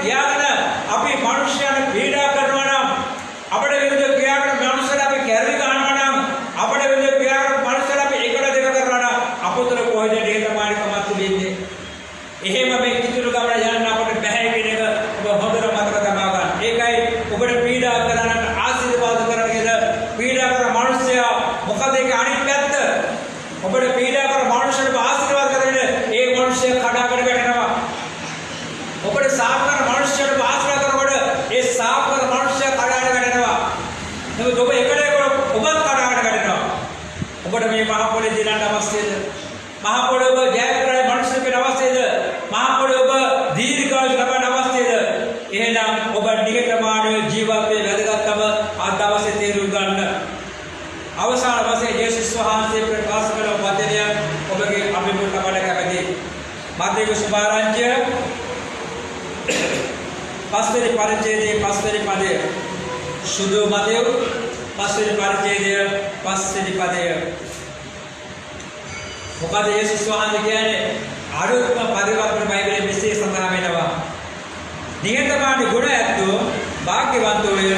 කියාගෙන අපි මනුෂ්‍යයන් පීඩා කරනවා නම් අපේ විරුද්ධ ක්‍රියා කරන මනුෂ්‍යලා අපි කැරලි ගන්නවා නම් අපේ විරුද්ධ ක්‍රියා කරන මනුෂ්‍යලා අපි එකට දෙක කරනවා නම් අපතර කොහෙද නිහතමානීකමක් තිබෙන්නේ? එහෙම මේ කිතුරු ගමන යන්න අපට බැහැ කියන එක ඔබ හොඳට මතක තබා ගන්න. ඒකයි ඔබට පීඩා කරනට ආශිර්වාද කරගෙන පීඩා කරන මනුෂ්‍යයා මොකද ඒක අනිත් පැත්ත? ඔබට පීඩා කරන මනුෂ්‍යයට ආශිර්වාද කරගෙන ඒ මනුෂ්‍යයා කඩාගෙන වැටෙනවා. ඔබට සාප කරන මනුෂ්‍යයට ආශ්‍රය කරනකොට ඒ සාප කරන මනුෂ්‍යයා කඩාගෙන වැටෙනවා. නමුත් ඔබ එකට ඔබත් කඩාගෙන වැටෙනවා. ඔබට මේ මහ පොළේ දිනන්න අවශ්‍යද? මහ පොළේ ඔබ ජයග්‍රහණය මනුෂ්‍යකෙට අවශ්‍යද? මහ පොළේ ඔබ දීර්ඝායු ලබන්න අවශ්‍යද? එහෙනම් ඔබ නිහතමානීව ජීවත් වේ වැදගත්කම අද දවසේ තේරුම් ගන්න. අවසාන වශයෙන් යේසුස් වහන්සේ ප්‍රකාශ කළ වචනය ඔබගේ අභිමුඛ ලබන්න කැමැතියි. මාතේක සුභාරංචිය පස්වෙනි පරිච්ඡේදයේ පස්වෙනි පදය. සුදු මතෙව් පස්වෙනි පරිච්ඡේදයේ පස්වෙනි පදය. මොකද යේසුස් වහන්සේ කියන්නේ ආරෝපණ පරිවර්තන බයිබලයේ මෙසේ සඳහන් වෙනවා. නිහතමානී ගුණ ඇත්තෝ වාග්යවන්තෝය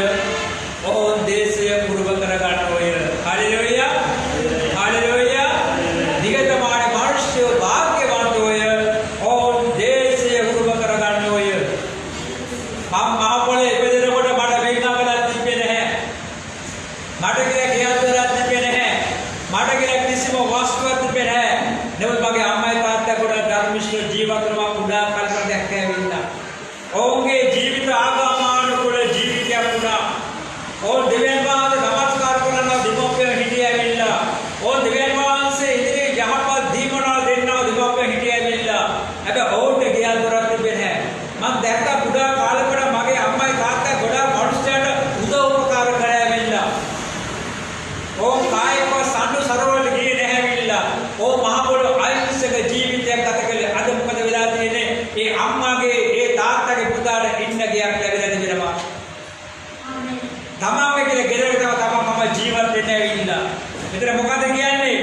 ඔවුන් දේශය පුරව කර ගන්නෝය. Hallelujah hallelujah. නිහතමානී මානුෂ්‍යෝ වාග්යවන්තෝය ඔවුන් දේශය පුරව කර ගන්නෝය. මම මහ පොළේ ඉපදෙනකොට මට වෙන්නවලක් තිබෙන්නේ නැහැ. මට කියලා කියන්නවත් තිබෙන්නේ නැහැ. මට කියලා කිසිම වස්තුවක් තිබෙන්නේ නැහැ. නමුත් මගේ අම්මයි තාත්තයි කොට ධර්මිෂ්ඨ ජීවිතවල කුඩා කාලේ දැක්කේ ඔවුන්ගේ ජීවිත ආගමනුකූල ජීවිතයක් වුණා. ඔවුන් දෙවියන් වහන්සේ නමස්කාර කරන දෙමොපිය හිටියවිල්ලා. ඔවුන් දෙවියන් වහන්සේ ඉදිරියේ යහපත් දීමනාල් දෙන්නා දෙමොපිය හිටියවිල්ලා. හැබැයි ඔවුන්ට ගියල් දොරක් තිබෙන්නේ නැහැ. මම දැක්ක කුඩා කාලෙකට මගේ අම්මයි තාත්තයි ගොඩාක් මනුස්සයන්ට උදව් උපකාර කරෑවිල්ලා. ඔවුන් කායිකව සම්ඩු සරවලට ගියේ නැහැවිල්ලා. ඔවුන් මහ පොළොව අහිංසක ජීවිතයක් ගත කළේ. අද මොකද වෙලා තියෙන්නේ? ඒ අම්මාගේ ඒ තාත්තගේ පුතාට ඉන්න ගයක් ලැබිලා තිබෙනවා. ආමේන්. තමන්ගේ කියලා ගෙදරට තමන් ජීවත් වෙන්න ඇවිල්ලා. මෙතන මොකද කියන්නේ?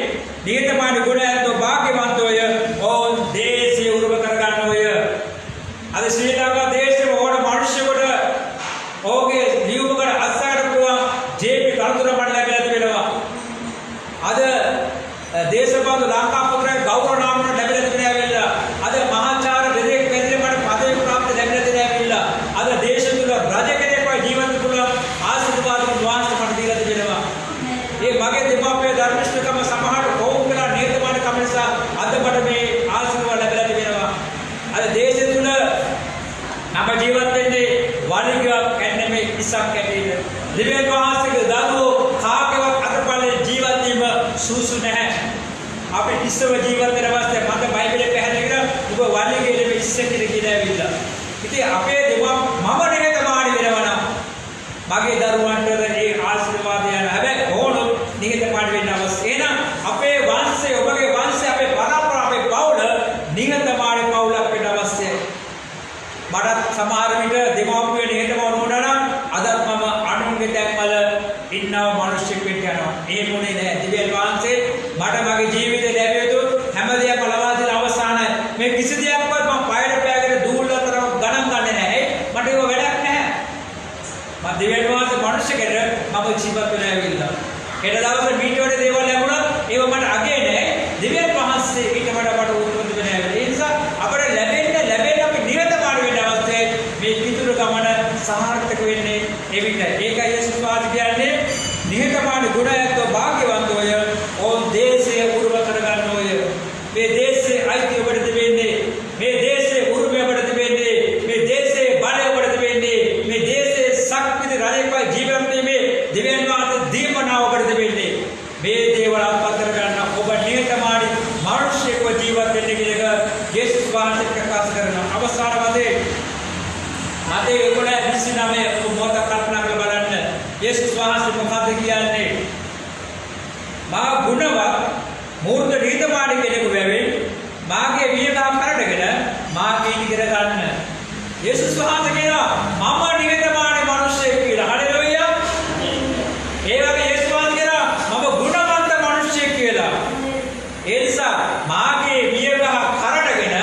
නිහතමානී ගුණ ඇත්තෝ වාග්යවන්තෝය ඔවුන් දේශය උරුම කර ගන්නෝය. අද ශ්‍රී ලංකා දේශයේ ඕන මිනිස්සුන්ට ඔහුගේ නියුමකට අස්සකට පුළුවන් ජේ.පී. තනතුර මට ලැබිලා තිබෙනවා. අද දේශපාලන ලංකා පුත්‍රය ගෞරව නාමන ලැබිලා තිබෙනවා. අද මහාචාර්ය දෙදෙක් පැතිරේ මට පදවි ප්‍රාප්ත ලැබිලා තිබෙනවා. අද දේශ තුල රජ කෙනෙක් වගේ ජීවත් පුළුවන් ආශිර්වාද වහන්සේ මට දීලා තිබෙනවා. මේ මගේ දෙමාපිය ධර්මිෂ්ඨකම සමහරට කොහොම කරලා නිර්මාණකම නිසා අද මට මේ ආශිර්වාද ලැබිලා තිබෙනවා. අද දේශ තුල අප ජීවත් වෙන්නේ වලිගයක් කන්නේ මේ ඉසක් කැටේද. දෙවියන් වහන්සේගේ දරුවෝ කාකේවත් අතපල්ලේ ජීවත් වීම සුසු නැහැ. අපි ඉස්සව ජීවත් වෙන අවස්ථාවේ මට බයිබලයේ පැහැදිලි කරා ඔබ වලිගේ මේ ඉස්සෙ කියලා ඇවිල්ලා. ඉතින් අපේ දෙවියන් මම නිහතමානී වෙනවා නම් මගේ දරුවන්ට ඒ ආශිර්වාදය යන හැබැයි ඕනොත් නිහතමානී වෙන්න අවශ්‍ය. එහෙනම් අපේ වංශය ඔබගේ වංශය අපේ පරම්පරාව අපේ පවුල නිහතමානී පවුලක් වෙන්න අවශ්‍යයි. මට සමහර විට දෙමව්පියෝ නිහතමානී වුණා නම් අදත් මම අනුන්ගේ තැන්වල ඉන්නව මිනිස්සෙක් වෙන්න යනවා. ඒ මොනේ නෑ. දෙවියන් වහන්සේ මට මගේ ජීවිතේ ලැබිය යුතු හැම දෙයක්ම ලබා දෙන අවසානයි. මේ කිසි දෙයක්වත් මම පයර පෑගෙන දූල්ලතරම ගණන් ගන්නේ නැහැ. මට ඒක වැඩක් නැහැ. මම දෙවියන් වහන්සේ මිනිස්සෙකට මම ජීවත් වෙලා ඇවිල්ලා. හෙට දවසේ මීට වඩා දේවල් ලැබුණා. ඒව මට අගේ නෑ. දෙවියන් වහන්සේ ඊට වඩා මට උතුම් දෙන්නේ නැහැ. ඒ නිසා අපිට ලැබෙන්න අපි නිරතමානී වෙන්න අවශ්‍යයි. මේ පිටුරු ගමන සාර්ථක වෙන්නේ එවිටයි. ඒකයි යේසුස් වහන්සේ කියන්නේ නිහතමානී ගුණ ඇත්තෝ වාග්යවන්තෝය ඔවුන් දේශය උරුම කර ගන්නෝය. මේ දේශයේ අයිතිය ඔබට දෙන්නේ. මේ දේශයේ උරුමය ඔබට දෙන්නේ. මේ දේශයේ බලය ඔබට දෙන්නේ. මේ දේශයේ ශක්තිය රජෙක්ව ජීවත් වීමේ දෙවියන් වහන්සේ දීමනාව ඔබට දෙන්නේ. යේසුස් වහන්සේ කියනවා මම නිහතමානී මිනිසෙක් කියලා. හලෙලූයා. ඒ වගේ යේසුස් වහන්සේ කියනවා මම ගුණවන්ත මිනිසෙක් කියලා. ඒ නිසා මාගේ වියගහ කරඩගෙන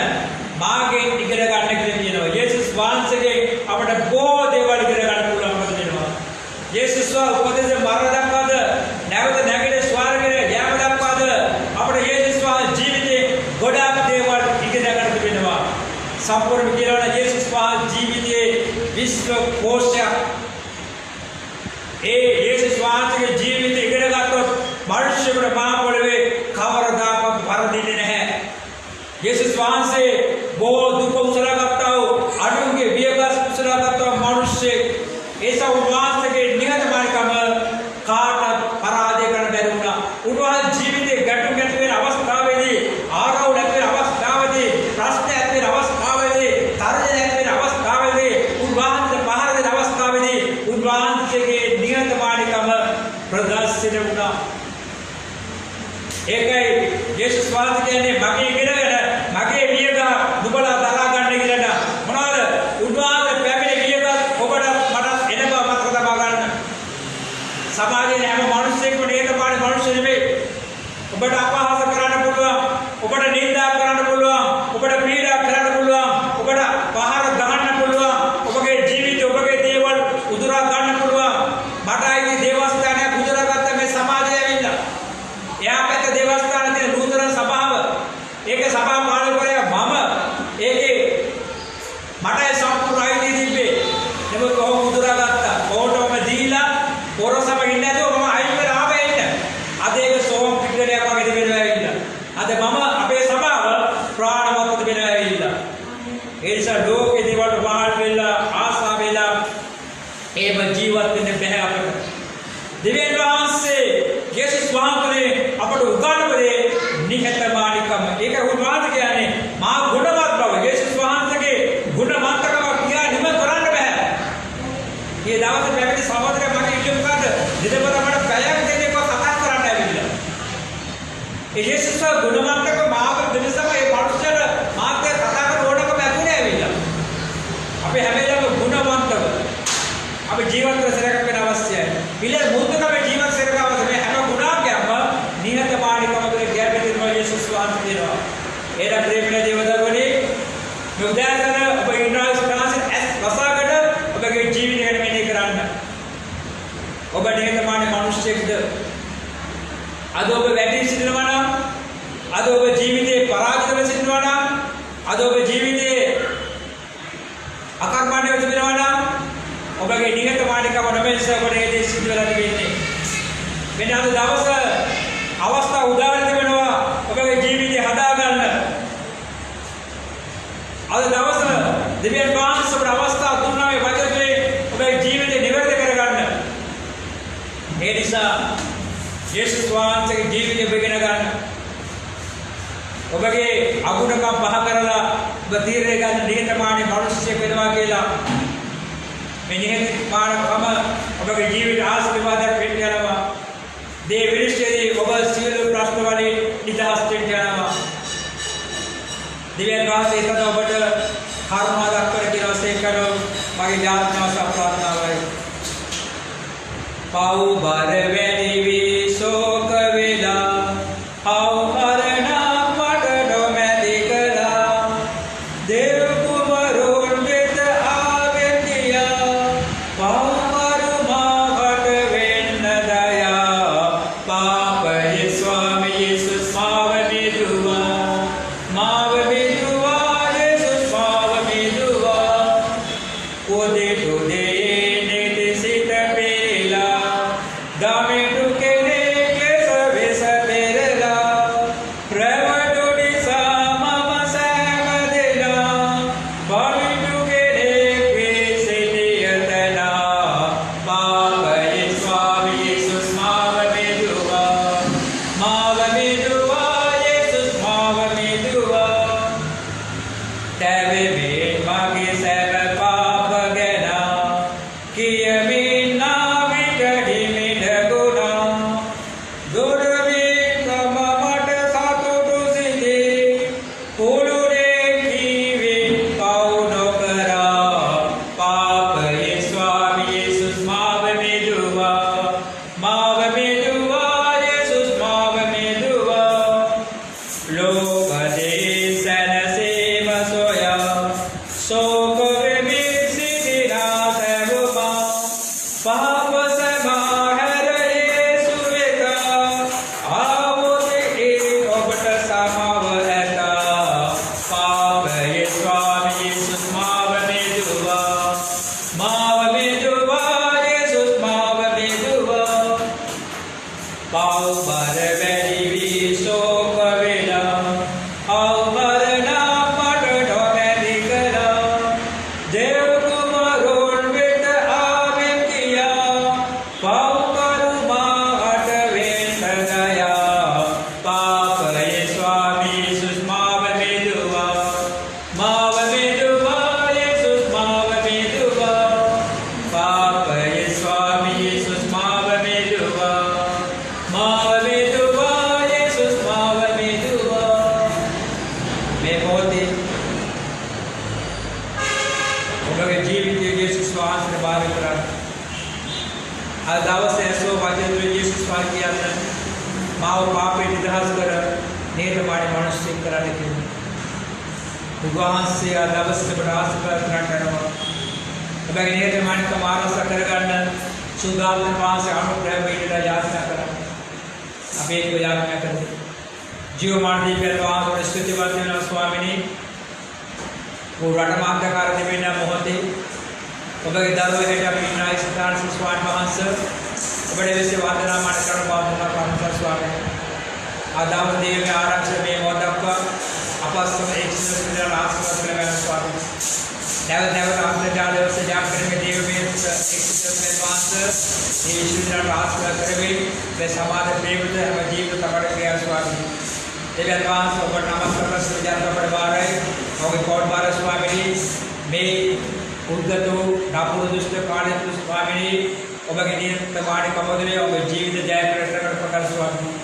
මාගේ ඉගෙන ගන්න කියලා කියනවා. යේසුස් වහන්සේගේ අපට බොහෝ දේවල් ඉගෙන ගන්න පුළුවන්කම දෙනවා. යේසුස් වහන්සේ උපදේශ මරණ දක්වාද නැවත නැගිට ස්වර්ගයේ යෑම දක්වාද අපට යේසුස් වහන්සේ ජීවිතේ ගොඩාක් දේවල් ඉගෙන ගන්න වෙනවා. සම්පූර්ණ කියනවා නම් යේසුස් වහන්සේ ජීවිතයේ විශ්ව කෝෂයක්. ඒ යේසුස් වහන්සේගේ ජීවිතය ඉගෙන ගත්තොත් මනුෂ්‍යයෙකුට මහ පොළවේ කවරදාකවත් වරදින්නේ නැහැ. යේසුස් වහන්සේ බොහෝ දුක උසලාගත්තා වූ අනුන්ගේ වියගස් උසලාගත්තා වූ මිනිසෙක්. ඒසව උන්වහන්සේගේ නිහතමානීකම කාටවත් පරාජය කරන්න බැරි වුණා. උන්වහන්සේ ජීවිතේ ගැටුම් ගැට වෙන අවස්ථාවේදී ආරවුල ඇති වෙන අවස්ථාවේදී ප්‍රශ්න ඇති වෙන අවස්ථාවේදී තර්ජන ඇති වෙන අවස්ථාවේදී උන්වහන්සේ පහර දෙන අවස්ථාවේදී උන්වහන්සේගේ නිහතමානීකම ප්‍රදර්ශිත වුණා. ඒකයි යේසුස් වහන්සේ කියන්නේ මගේ ඉගෙනගෙන මගේ වියගහ නුඹලා දරා ගන්න කියලා. මොනවාද? උන්වහන්සේ පැමිණි වියගහ ඔබට මට එන බව මතක තබා ගන්න. සමාජයේ හැම මිනිස්සෙක්ම නිහතමානී මිනිස්සු නෙමෙයි. ඔබට අපහාස කරන්න පුළුවන්, ඔබට නිඳා කරන්න පුළුවන්, ඔබට පීඩා කරන්න පුළුවන්, ඔබට පහර ගහන්න පුළුවන්, ඔබගේ ජීවිතේ ඔබගේ දේවල් උදුරා ගන්න පුළුවන්. මට ආයේ දේවස්ථානයක් උදුරාගත්ත මේ සමාජය ඇවිල්ලා. එයා පැත්ත දේවස්ථානයේ තියෙන නූතන සභාව. ඒකේ සභා පාලකවරයා මම. ඒකේ මට සම්පූර්ණ අයිතිය තිබ්බේ. නමුත් කොහොම උදුරාගත්තා? කොහොමම දීලා පොරසම ඉන්නේ නැතුව මම අයින් වෙලා ආවේ ඉන්න. අද ඒක සෝම් පිටරයක් වගේ දෙවෙනවා ඇවිල්ලා. අද මම අපේ සභාව ප්‍රාණවත් දෙවෙනවා ඇවිල්ලා. ඒ නිසා ලෝකේ දේවල් වහල් වෙලා ආසා වෙලා ඒව ජීවත් වෙන්න බැහැ අපට. දෙවියන් වහන්සේ යේසුස් වහන්සේ අපට උගන්වන්නේ නිහතමානීකම. ඒක උන්වහන්සේ කියන්නේ මා ගුණවත් බව. යේසුස් වහන්සේගේ ගුණවන්තකම කියා නිම කරන්න බෑ. මේ දවසේ පැවිදි සහෝදරයා මගේ ඉල්ලුම කරද දෙදපත මට පැයක් දෙකක් කතා කරන්න ඇවිල්ලා. ඒ යේසුස් ගුණවන්තකම මාව දෙනසම ඒ පෞරුෂයට මාත්‍ය කතා කරන ඕනකම ඇතුලේ ඇවිල්ලා. අපි හැම වෙලාවෙම ගුණවන්තව අපි ජීවත් කරසරයක් වෙන අවශ්‍යයි. පිළිල මුද්දකම ජීවත් කරක අවශ්‍ය මේ හැම ගුණාංගයක්ම නිහතමානීකම තුළ ගැඹුරින්ම යේසුස් වහන්සේ දෙනවා. ඒර ප්‍රේමණ දේවදරුවනි මේ උදාහරණ ඔබ ඉන්ද්‍රායස ප්‍රාසෙත් වසාකට ඔබගේ ජීවිතය ගැන මෙනෙහි කරන්න. ඔබ නිහතමානී මිනිසෙක්ද? අද ඔබ වැටි සිටිනවා නම්, අද ඔබ ජීවිතේ පරාජිතව සිටිනවා නම්, අද ඔබ ජීවිතේ අකර්මණ්‍යව සිටිනවා නම් ඔබගේ නිහතමානීකම නොමැතිස ඔබට ඒ දේ සිද්ධ වෙලා තිබෙන්නේ. මෙන්න අද දවස අවස්ථා උදාහරණ දෙනවා ඔබගේ ජීවිතය හදාගන්න. අද දවස දෙවියන් වහන්සේ ඔබට අවස්ථා දුන්නා මේ වචනේ ඔබේ ජීවිතය නිවැරදි කරගන්න. ඒ නිසා යේසුස් වහන්සේගේ ජීවිතය ඉගෙන ගන්න. ඔබගේ අගුණකම් පහ කරලා ඔබ තීරණය ගන්න නිහතමානී මිනිසෙක් වෙනවා කියලා. මේ නිහතමානීකම ඔබගේ ජීවිත ආශිර්වාදයක් වෙන්න යනවා. දේ විශ්වයේදී ඔබ සියලු ප්‍රශ්න වලින් නිදහස් වෙන්න යනවා. දිව්‍යන් වහන්සේ තද ඔබට කරුණා දක්වන කියලා සේකරෝ මගේ යාඥාව ප්‍රාර්ථනාවයි. පව් බර වැඩි වී ශෝක වේලා අවහරණ මට නොමැති කළා. දේව කුමරුන් වෙත ආවෙන් ගියා. පව් මාවට වෙන්න දයා. පාපයේ ස්වාමී යේසුස් මාව මිදුවා. මාව මිදුවා යේසුස් මාව මිදුවා. ඔදේ ඔදේ නෙති සිත පෙරලා. දමිතු කෙනේ ක්ලේශ වෙස පෙරලා. ප්‍රවඩු නිසා මම සෑමදෙලා. බමිතු කෙනේ ක්ලේශිතයතනා. පාපයේ ස්වාමී යේසුස් මාව මිදුවා. මාව මිදුවා යේසුස් මාව මිදුවා. තැවෙමේ මගේ සැප පාප ගැන ඔබගේ ජීවිතයේ යේසුස් වහන්සේට බාර කරන්න. අද දවසේ ඇසෝ වචන යේසුස් වහන්සේ කියන්නේ මාව පාපේ නිදහස් කර නිර්මාණය මනුෂ්‍යෙක් කරන්න කිව්වා. උන්වහන්සේ අද දවසේ ඔබට ආශිර්වාද කරනවා. ඔබගේ නිර්මාණයකම ආරක්ෂා කරගන්න සුදාත්ම වහන්සේ අනුග්‍රහ වේදනා යාචනා කරා. අපි ඒක යාචනා කරමු. ජීවමාන දීපයන් වහන්සේට ස්තුතිවත් වෙනවා ස්වාමිනේ. රට මාර්ගකාර දෙවෙන මොහොතේ ඔබගේ දරුවෝ හැට අපි ඉන්නයි ස්ථාන ස්වාමීන් වහන්සේ ඔබට විශ්ව වන්දනා මාන කරන බාධා පාරමිතා ස්වාමීන් ආදාව දේවයේ ආරක්ෂා මේ මොහොතක්වා අපස්සම එක්ස්පීරියන්ස් ආශිර්වාද කරගන්න ස්වාමීන් නැවත අන්තර්ජාලයේ ජාගරණයේ දේවයේ එක්ස්පීරියන්ස් වහන්සේ මේ විශ්වවිද්‍යාල ආශිර්වාද කරවේ මේ සමාජ ප්‍රේමිත හැම ජීවිත තමයි ක්‍රියා ස්වාමීන් දෙවියන් වහන්සේ ඔබට නමස්කාර සුජාත අපේ වාරයි ඔබේ කෝඩ් බාර ස්වාමීනි මේ උද්ගතෝ ඩාපුර දුෂ්ට කාර්යතු ස්වාමීනි ඔබගේ නියත මාණික කමදලේ ඔබේ ජීවිත ජය කරගන්න ප්‍රකාශ ස්වාමීනි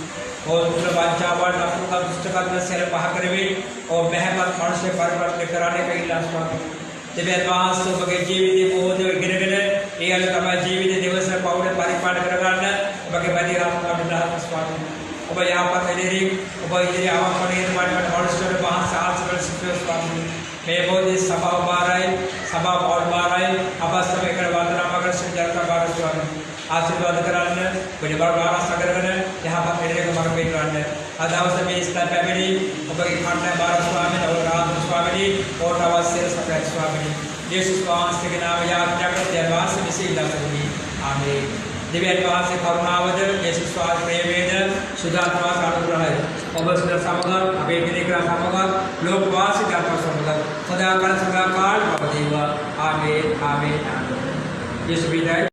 ඕතුල වංචාවල් අපුක දුෂ්ටකත්ව සැර පහ කරවේ ඔබ මෙහෙමත් මනුෂ්‍ය පරිවර්තන කරන්නේ කියලා ස්වාමීනි දෙවියන් වහන්සේ ඔබගේ ජීවිතේ බොහෝදේ ඉගෙනගෙන ඒ අනුව තමයි ජීවිත දවස පවුල පරිපාලන කරගන්න ඔබගේ වැඩි රාජකාරී ස්වාමීනි ඔබ යහපත් ඉදිරි ඔබ ඉදිරි ආවකණේ වඩ මනුෂ්‍යවල වහන්සේ ආශිර්වාද සිතේ ස්වාමීනි මේ බෝධි සභාව බාරයි සභාව පොල් බාරයි අපස්සම එක වන්දනා මගර සුජාත බාර ස්වාමීනි ආශිර්වාද කරන්න පිළිබර ආරක්ෂා කරගෙන යහපත් ඉදිරියක මඟ පෙන්වන්න අද දවසේ මේ ස්ථාන පැමිණි ඔබගේ කණ්ඩායම බාර ස්වාමීනි ඔබ රාජ ස්වාමීනි ඕට අවශ්‍ය සකල ස්වාමීනි යේසුස් වහන්සේගේ නාම යාඥා කර දෙවාස විසිලා කරමි ආමේන් දෙවියන් වහන්සේ කරුණාවද යේසුස් වහන්සේ ප්‍රේමයද සුදාත්මා අනුග්‍රහය ඔබ සිත සමග අපේ පිළිකර සමග ලෝකවාසී ධර්ම සමග සදාකාල සදාකාල පවතිවා ආමේන් ආමේන් ආමේන් යේසුස් විදාය